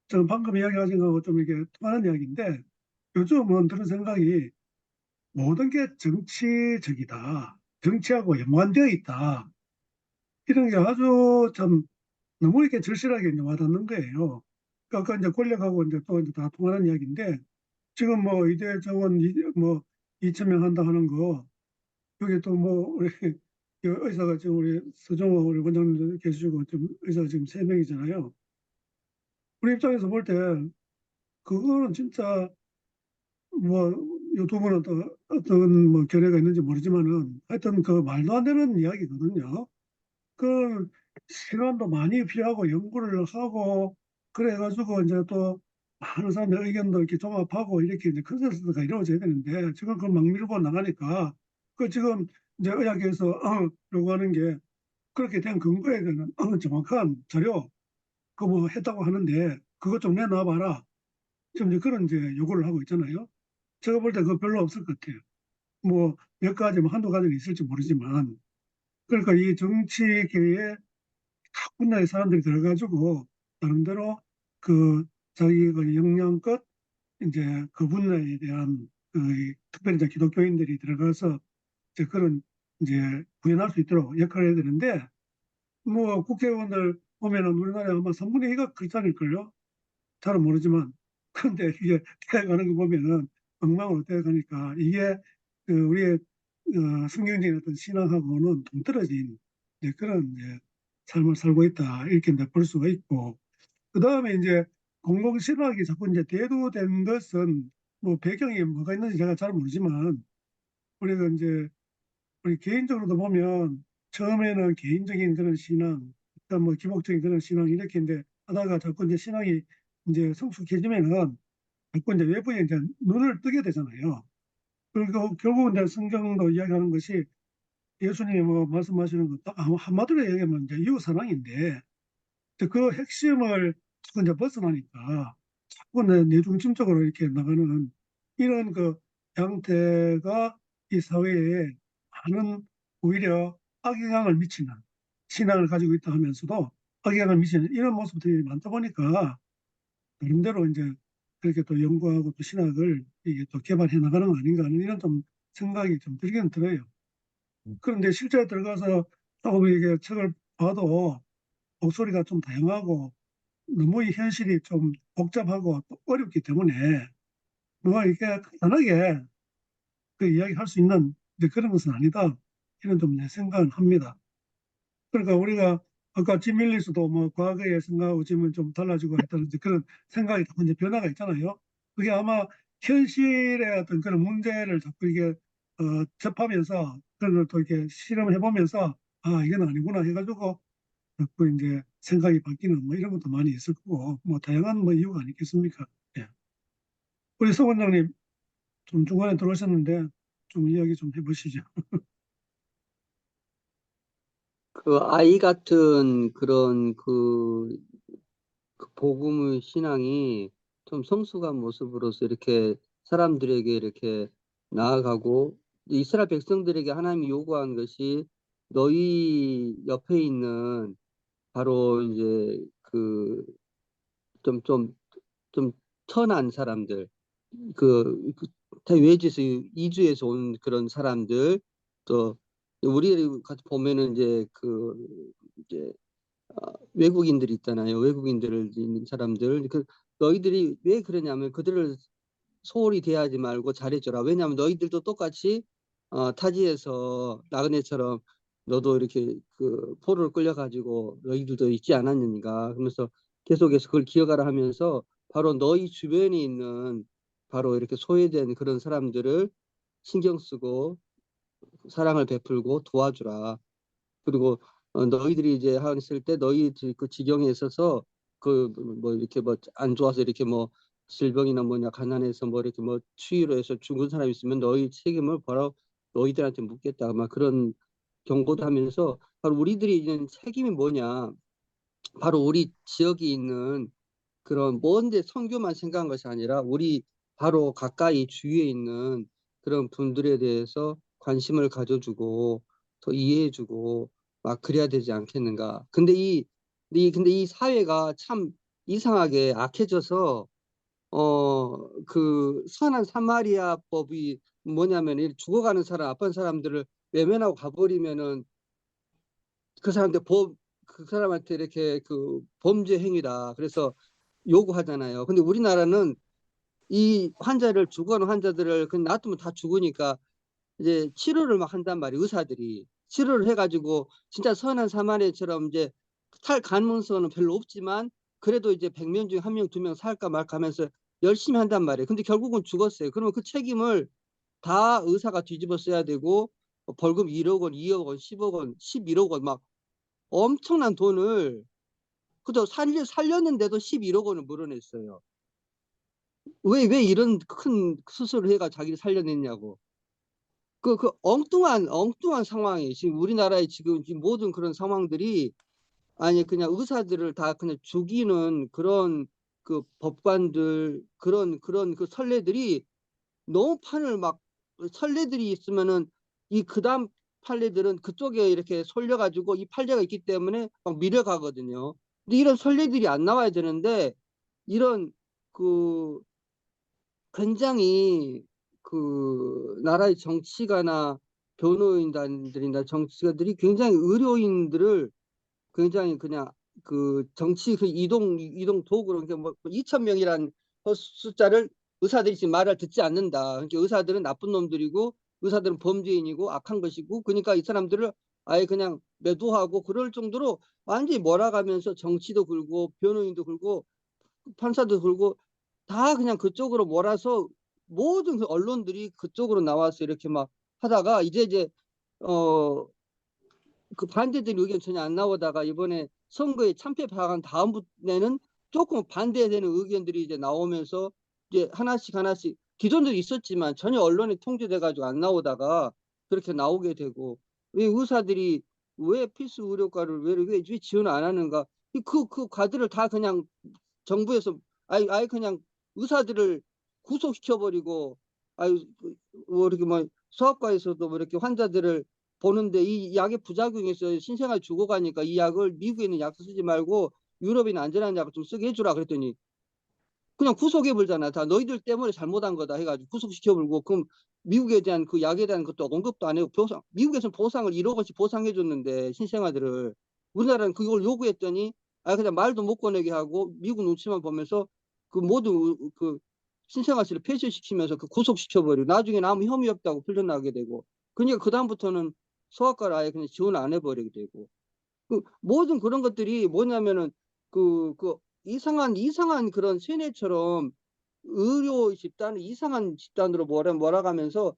저는 방금 이야기하신 거하고 좀 이게 통하는 이야기인데 요즘은 드는 생각이 모든 게 정치적이다. 정치하고 연관되어 있다. 이런 게 아주 참 너무 이렇게 절실하게 이제 와닿는 거예요. 그러니까 이제 권력하고 이제 또 이제 다 통하는 이야기인데 지금 뭐 이대 정원 뭐 2천 명 한다 하는 거 여기 또 뭐 우리 의사가 지금 우리 서정호 우리 원장님도 계시고 좀 의사가 지금 3명이잖아요. 우리 입장에서 볼 때 그거는 진짜 뭐 이 두 분은 또 어떤 뭐 견해가 있는지 모르지만은 하여튼 그 말도 안 되는 이야기거든요. 그 시간도 많이 필요하고 연구를 하고 그래가지고 이제 또 많은 사람의 의견도 이렇게 종합하고 이렇게 이제 컨센서스가 이루어져야 되는데 지금 그 막 밀고 나가니까 그 지금 이제 의학에서 요구하는 게 그렇게 된 근거에 대한 정확한 자료 그 뭐 했다고 하는데 그것 좀 내놔봐라. 지금 이제 그런 이제 요구를 하고 있잖아요. 제가 볼 때 그거 별로 없을 것 같아요. 뭐 몇 가지 뭐 한두 가지는 있을지 모르지만 그러니까 이 정치계에 각 분야의 사람들이 들어가지고 나름대로 그 자기가 역량껏 이제 그 분야에 대한 특별히 이제 기독교인들이 들어가서 이제 그런 이제 구현할 수 있도록 역할을 해야 되는데 뭐 국회의원들 보면은 우리나라에 아마 3분의 2가 크리스찬일걸요. 잘은 모르지만 근데 이게 대학 가는 거 보면은 엉망으로 되어 가니까 이게 우리의 성경적인 어떤 신앙하고는 동떨어진 이제 그런 이제 삶을 살고 있다 이렇게 이제 볼 수가 있고 그 다음에 이제 공공신학이 자꾸 이제 대두된 것은 뭐 배경이 뭐가 있는지 제가 잘 모르지만 우리가 이제 우리 개인적으로도 보면 처음에는 개인적인 그런 신앙, 그다음 뭐 기복적인 그런 신앙 이렇게 이제 하다가 자꾸 이제 신앙이 이제 성숙해지면은 자꾸 이제 외부에 이제 눈을 뜨게 되잖아요. 그리고 결국은 이제 성경도 이야기하는 것이 예수님이 뭐 말씀하시는 것도 한마디로 얘기하면 이제 이웃 사랑인데 그 핵심을 자꾸 이제 벗어나니까 자꾸 내중심적으로 이렇게 나가는 이런 그 양태가 이 사회에 많은 오히려 악영향을 미치는 신앙을 가지고 있다 하면서도 악영향을 미치는 이런 모습들이 많다 보니까 나름대로 이제 그렇게 또 연구하고 또 신학을 이게 또 개발해 나가는 거 아닌가 하는 이런 좀 생각이 좀 들기는 들어요. 그런데 실제 들어가서 조금 이게 책을 봐도 목소리가 좀 다양하고 너무 이 현실이 좀 복잡하고 또 어렵기 때문에 뭐가 이게 간단하게 그 이야기할 수 있는 이제 그런 것은 아니다. 이런 좀 내 생각은 합니다. 그러니까 우리가 아까 짐 밀리스도 뭐 과거의 생각하고 지금은 좀 달라지고 했다는 이제 그런 생각이 자꾸 이제 변화가 있잖아요. 그게 아마 현실의 어떤 그런 문제를 자꾸 이게 접하면서 그런 걸 또 이렇게 실험을 해보면서 아 이건 아니구나 해가지고 자꾸 이제 생각이 바뀌는 뭐 이런 것도 많이 있을 거고 뭐 다양한 뭐 이유가 아니겠습니까? 예. 우리 서 원장님 좀 중간에 들어오셨는데 좀 이야기 좀 해보시죠. 그 아이 같은 그런 그 복음의 신앙이 좀 성숙한 모습으로서 이렇게 사람들에게 이렇게 나아가고 이스라엘 백성들에게 하나님이 요구한 것이 너희 옆에 있는 바로 이제 그 좀 좀 천한 사람들 다 외지에서 이주해서 온 그런 사람들 또 우리 같이 보면은 이제 이제 외국인들 있잖아요. 외국인들을 있는 사람들 너희들이 왜 그러냐면 그들을 소홀히 대하지 말고 잘해줘라. 왜냐하면 너희들도 똑같이 타지에서 나그네처럼 너도 이렇게 그 포로를 끌려가지고 너희들도 있지 않았는가. 그러면서 계속해서 그걸 기억하라 하면서 바로 너희 주변에 있는 바로 이렇게 소외된 그런 사람들을 신경 쓰고 사랑을 베풀고 도와주라. 그리고 너희들이 이제 했을 때 너희 그 지경에 있어서 그 뭐 이렇게 뭐 안 좋아서 이렇게 뭐 질병이나 뭐냐 가난해서 뭐 이렇게 뭐 추위로 해서 죽은 사람이 있으면 너희 책임을 바로 너희들한테 묻겠다. 막 그런 경고도 하면서 바로 우리들이 있는 책임이 뭐냐. 바로 우리 지역에 있는 그런 먼데 선교만 생각한 것이 아니라 우리 바로 가까이 주위에 있는 그런 분들에 대해서 관심을 가져주고 더 이해해주고 막 그래야 되지 않겠는가. 근데 이 사회가 참 이상하게 악해져서 그 선한 사마리아법이 뭐냐면 이 죽어가는 사람 아픈 사람들을 외면하고 가버리면은 그 사람한테 그 사람한테 이렇게 그 범죄 행위다. 그래서 요구하잖아요. 근데 우리나라는 이 환자를 죽어가는 환자들을 그냥 놔두면 다 죽으니까 이제 치료를 막 한단 말이에요. 의사들이 치료를 해가지고 진짜 선한 사마리아처럼 이제 살 가능성은 별로 없지만 그래도 이제 100명 중에 1명, 2명 살까 말까 하면서 열심히 한단 말이에요. 근데 결국은 죽었어요. 그러면 그 책임을 다 의사가 뒤집어 써야 되고 벌금 1억 원, 2억 원, 10억 원, 11억 원 막 엄청난 돈을 그저 살렸는데도 11억 원을 물어냈어요. 왜 이런 큰 수술을 해가 자기를 살려냈냐고. 그 엉뚱한 상황이 지금 우리나라의 지금 모든 그런 상황들이 아니 그냥 의사들을 다 그냥 죽이는 그런 그 법관들 그런 그 선례들이 너무 판을 막 선례들이 있으면은 이 그다음 판례들은 그쪽에 이렇게 쏠려가지고 이 판례가 있기 때문에 막 밀려가거든요. 근데 이런 선례들이 안 나와야 되는데 이런 그 굉장히 그 나라의 정치가나 변호인단들이나 정치가들이 굉장히 의료인들을 굉장히 그냥 그 정치 그 이동 도구로 그러니까 뭐 2,000명이란 숫자를 의사들이 지금 말을 듣지 않는다. 그러니까 의사들은 나쁜 놈들이고 의사들은 범죄인이고 악한 것이고 그러니까 이 사람들을 아예 그냥 매도하고 그럴 정도로 완전히 몰아가면서 정치도 굴고 변호인도 굴고 판사도 굴고 다 그냥 그쪽으로 몰아서 모든 그 언론들이 그쪽으로 나와서 이렇게 막 하다가 이제 어 그 반대되는 의견 전혀 안 나오다가 이번에 선거에 참패 당한 다음부터는 조금 반대되는 의견들이 이제 나오면서 이제 하나씩 기존도 있었지만 전혀 언론에 통제돼 가지고 안 나오다가 그렇게 나오게 되고 왜 의사들이 왜 필수 의료과를 왜 지원 안 하는가 그 과들을 다 그냥 정부에서 아예 그냥 의사들을 구속시켜버리고 아유 뭐 이렇게 뭐 소아과에서도 뭐 이렇게 환자들을 보는데 이 약의 부작용이 있어요. 신생아 죽어가니까 이 약을 미국에 있는 약 쓰지 말고 유럽에 있는 안전한 약을 좀 쓰게 해주라 그랬더니 그냥 구속해버리잖아. 다 너희들 때문에 잘못한 거다 해가지고 구속시켜버리고 그럼 미국에 대한 그 약에 대한 것도 언급도 안 하고 미국에서는 보상을 1억 원씩 보상해줬는데 신생아들을 우리나라는 그걸 요구했더니 그냥 말도 못 꺼내게 하고 미국 눈치만 보면서 그 모든 그 신생아실을 폐쇄시키면서 그 구속시켜버리고 나중에는 아무 혐의 없다고 풀려나게 되고 그러니까 그다음부터는 소아과를 아예 그냥 지원을 안 해버리게 되고 그 모든 그런 것들이 뭐냐면은 그 이상한 그런 세뇌처럼 의료 집단을 이상한 집단으로 몰아가면서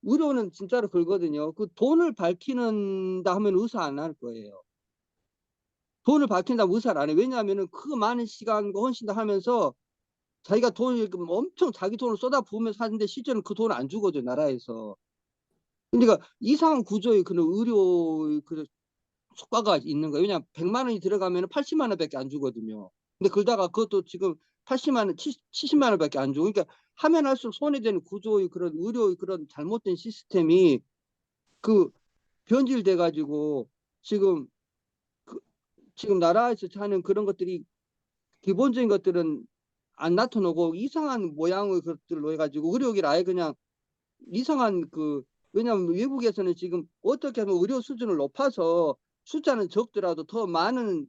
의료는 진짜로 그러거든요. 그 돈을 밝히는다 하면 의사 안 할 거예요. 돈을 밝힌다면 의사를 안 해. 왜냐하면은 그 많은 시간과 헌신도 하면서 자기가 돈을 이렇게 엄청 자기 돈을 쏟아부으면서 하는데 실제로는 그 돈을 안 주거든요, 나라에서. 그러니까 이상한 구조의 그런 의료 그 효과가 있는 거예요. 왜냐하면 100만 원이 들어가면 80만 원밖에 안 주거든요. 근데 그러다가 그것도 지금 80만 원, 70만 원밖에 안 주고 그러니까 하면 할수록 손해되는 구조의 그런 의료의 그런 잘못된 시스템이 그 변질돼 가지고 지금 그 지금 나라에서 하는 그런 것들이 기본적인 것들은 안 나타나고 이상한 모양의 것들로 해가지고 의료기를 아예 그냥 이상한 그 왜냐하면 외국에서는 지금 어떻게 하면 의료 수준을 높아서 숫자는 적더라도 더 많은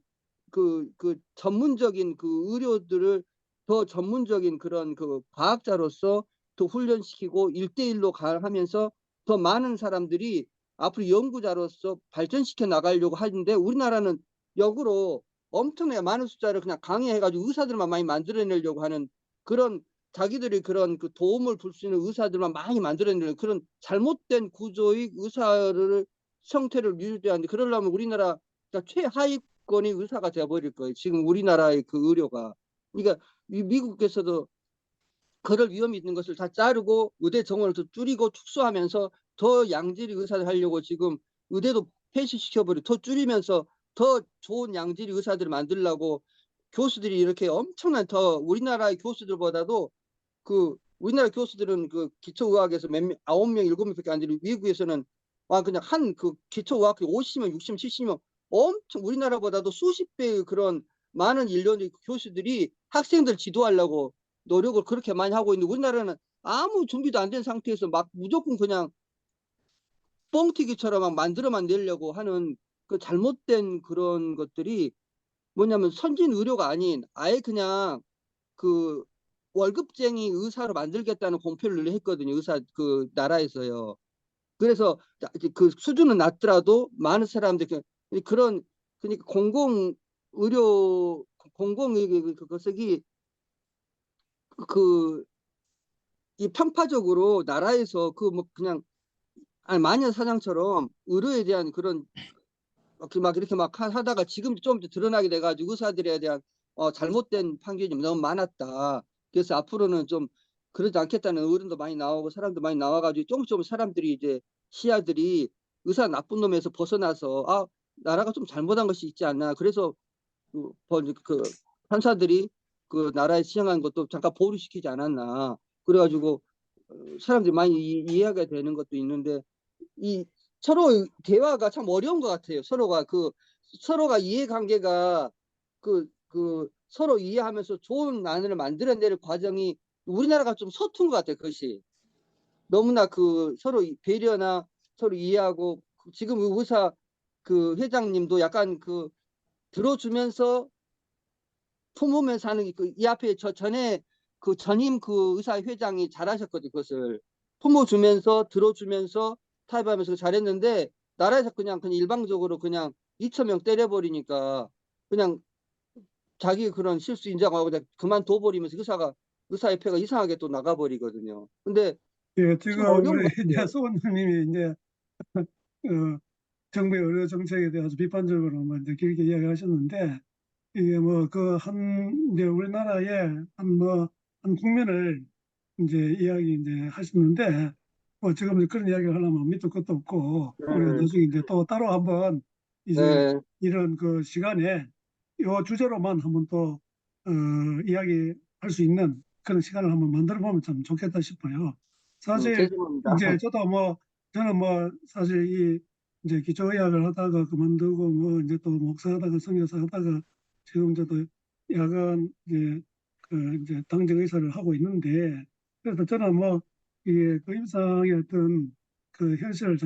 그 전문적인 그 의료들을 더 전문적인 그런 그 과학자로서 더 훈련시키고 1대1로 하면서 더 많은 사람들이 앞으로 연구자로서 발전시켜 나가려고 하는데 우리나라는 역으로 엄청나게 많은 숫자를 그냥 강의해가지고 의사들만 많이 만들어내려고 하는 그런 자기들이 그런 그 도움을 줄 수 있는 의사들만 많이 만들어내는 그런 잘못된 구조의 의사를 형태를 유지하는데 그러려면 우리나라 최하위권의 의사가 되어버릴 거예요. 지금 우리나라의 그 의료가. 그러니까 미국에서도 그럴 위험이 있는 것을 다 자르고 의대 정원을 더 줄이고 축소하면서 더 양질의 의사를 하려고 지금 의대도 폐쇄시켜버리고 더 줄이면서 더 좋은 양질의 의사들을 만들려고 교수들이 이렇게 엄청난 더 우리나라의 교수들보다도 그 우리나라 교수들은 그 기초의학에서 몇 명, 9명, 7명밖에 안 되는 미국에서는 그냥 한 그 기초의학 50명, 60명, 70명 엄청 우리나라보다도 수십 배의 그런 많은 인력의 교수들이 학생들 지도하려고 노력을 그렇게 많이 하고 있는데 우리나라는 아무 준비도 안 된 상태에서 막 무조건 그냥 뻥튀기처럼 막 만들어만 내려고 하는 그 잘못된 그런 것들이 뭐냐면 선진 의료가 아닌 아예 그냥 그 월급쟁이 의사로 만들겠다는 공표를 했거든요. 의사 그 나라에서요. 그래서 그 수준은 낮더라도 많은 사람들 그런 그러니까 공공 의료 공공의 그것이 그 이 편파적으로 나라에서 그 뭐 그냥 아니 마녀 사냥처럼 의료에 대한 그런 막 이렇게 막 하다가 지금 좀 드러나게 돼가지고 의사들에 대한 잘못된 판결이 너무 많았다. 그래서 앞으로는 좀 그러지 않겠다는 어른도 많이 나오고 사람도 많이 나와가지고 조금씩 사람들이 이제 시야들이 의사 나쁜 놈에서 벗어나서 나라가 좀 잘못한 것이 있지 않나. 그래서 그 판사들이 그 나라에 시행한 것도 잠깐 보류시키지 않았나. 그래가지고 사람들이 많이 이해하게 되는 것도 있는데 이 서로 대화가 참 어려운 것 같아요. 서로가 이해관계가 그 서로 이해하면서 좋은 안을 만들어내는 과정이 우리나라가 좀 서툰 것 같아요. 그것이 너무나 그 서로 배려나 서로 이해하고 지금 의사 그 회장님도 약간 그 들어주면서 품으면서 하는 이 앞에 저 전에 그 전임 그 의사 회장이 잘하셨거든요. 그것을 품어주면서 들어주면서 타협하면서 잘했는데 나라에서 그냥 일방적으로 그냥 2천 명 때려버리니까 그냥 자기 그런 실수 인정하고 그냥 그만둬 버리면서 의사협회가 이상하게 또 나가버리거든요. 근데 예, 참 지금 어려운 우리 것 이제 같아요. 수원님이 이제 어, 정부의 의료 정책에 대해서 비판적으로 뭐 이제 길게 이야기하셨는데 이게 뭐 그 이제 우리나라의 한 국면을 이제 이제 하시는데 뭐 지금 이제 그런 이야기를 하려면 밑도 끝도 없고 우리가 네, 나중에 이제 또 따로 한번 이제 네, 이런 그 시간에 요 주제로만 한번 또 이야기할 수 있는 그런 시간을 한번 만들어 보면 참 좋겠다 싶어요. 사실 죄송합니다. 이제 저도 뭐 저는 뭐 사실 이 이제 기초의학을 하다가 그만두고 뭐 이제 또 목사하다가 선교사 하다가 지금 저도 야간 이제 당직 의사를 하고 있는데 그래서 저는 뭐 이게 그 임상의 어떤 그 현실을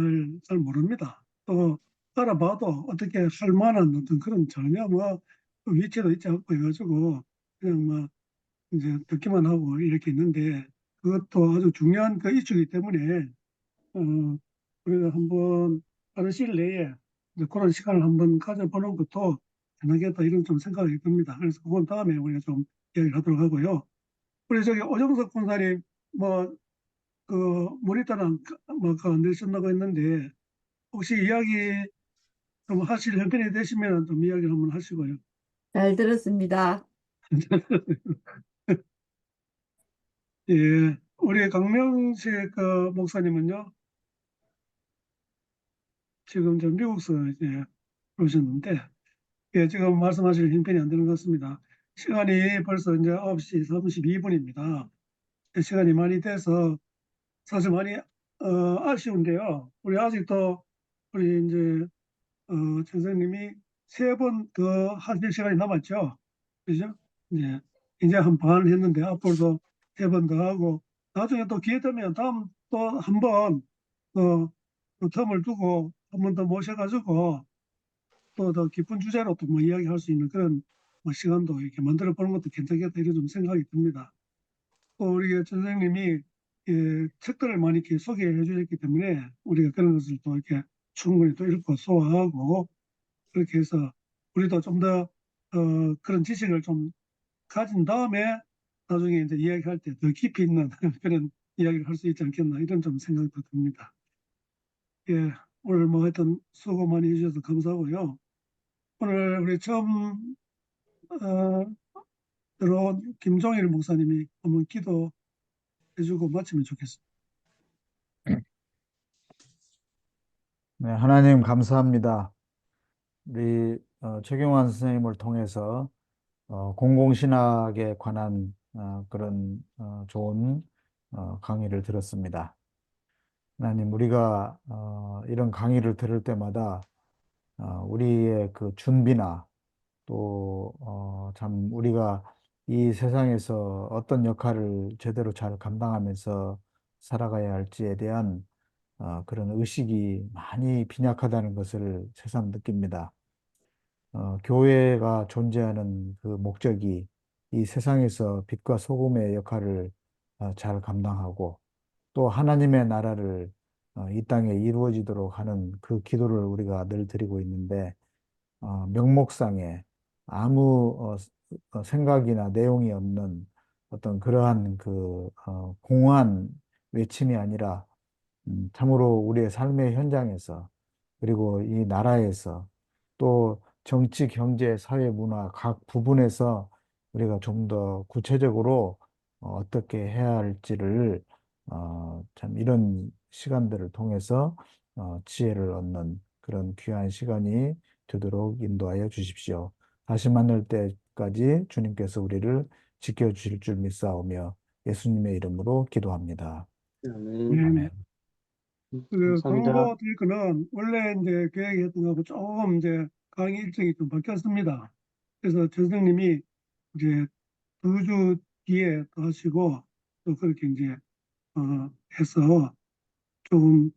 잘 모릅니다. 또 알아봐도 어떻게 할 만한 어떤 그런 전혀 뭐 위치도 있지 않고 해가지고 그냥 뭐 이제 듣기만 하고 이렇게 있는데 그것도 아주 중요한 그 이슈이기 때문에 어, 우리가 한번 빠른 시일 내에 이제 그런 시간을 한번 가져보는 것도 괜찮겠다 이런 좀 생각이 듭니다. 그래서 그건 다음에 우리가 좀 이야기를 하도록 하고요. 우리 저기 오정석 군사님 뭐 그 모니터는 뭐그 내신다고 했는데 혹시 이야기 좀 하실 형편이 되시면 좀 이야기를 한번 하시고요. 잘 들었습니다. 예, 우리 강명식 그 목사님은요 지금 저 미국서 이제 오셨는데 예, 지금 말씀하실 형편이 안 되는 것 같습니다. 시간이 벌써 이제 9시 32분입니다. 시간이 많이 돼서 사실 많이 아쉬운데요. 우리 아직도 우리 이제 선생님이 3번 더 하실 시간이 남았죠. 그죠? 예. 이제 한 반 했는데 앞으로도 3번 더 하고 나중에 또 기회 되면 다음 또 한 번 또 텀을 두고 한 번 더 모셔가지고 또 더 깊은 주제로 또 뭐 이야기할 수 있는 그런 뭐 시간도 이렇게 만들어 보는 것도 괜찮겠다 이런 좀 생각이 듭니다. 또 우리 선생님이 책들을 많이 이렇게 소개해 주셨기 때문에 우리가 그런 것을 또 이렇게 충분히 또 읽고 소화하고 그렇게 해서 우리도 좀 더 그런 지식을 좀 가진 다음에 나중에 이제 이야기할 때 더 깊이 있는 그런 이야기를 할 수 있지 않겠나 이런 좀 생각도 듭니다. 예, 오늘 뭐 하여튼 수고 많이 해주셔서 감사하고요. 오늘 우리 처음 어, 들어온 김종일 목사님이 한번 기도해주고 마치면 좋겠습니다. 네, 하나님 감사합니다. 우리 최경환 선생님을 통해서 공공신학에 관한 그런 좋은 강의를 들었습니다. 하나님, 우리가 이런 강의를 들을 때마다 우리의 그 준비나 또 참 우리가 이 세상에서 어떤 역할을 제대로 잘 감당하면서 살아가야 할지에 대한 그런 의식이 많이 빈약하다는 것을 새삼 느낍니다. 교회가 존재하는 그 목적이 이 세상에서 빛과 소금의 역할을 잘 감당하고 또 하나님의 나라를 이 땅에 이루어지도록 하는 그 기도를 우리가 늘 드리고 있는데 명목상에 아무 생각이나 내용이 없는 어떤 그러한 그 공허한 외침이 아니라 참으로 우리의 삶의 현장에서 그리고 이 나라에서 또 정치, 경제, 사회, 문화 각 부분에서 우리가 좀 더 구체적으로 어떻게 해야 할지를 참 이런 시간들을 통해서 지혜를 얻는 그런 귀한 시간이 되도록 인도하여 주십시오. 다시 만날 때까지 주님께서 우리를 지켜주실 줄 믿사오며 예수님의 이름으로 기도합니다. 네, 네. 아멘. 그 감사합니다. 광고 드릴 거는 원래 이제 계획했던 거하고 조금 이제 강의 일정이 좀 바뀌었습니다. 그래서 전 선생님이 이제 2주 뒤에 또 하시고 또 그렇게 이제 해서 조금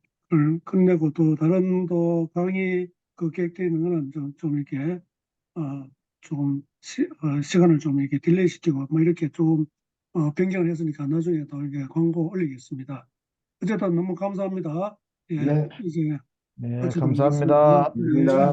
끝내고 또 다른 또 강의 그 계획되어 있는 거는 좀 이렇게 조금 시간을 좀 이렇게 딜레이 시키고 뭐 이렇게 조금 변경을 했으니까 나중에 또 이렇게 광고 올리겠습니다. 어쨌든 너무 감사합니다. 예, 네, 이제 네, 마치도록 하겠습니다. 감사합니다. 네. 감사합니다.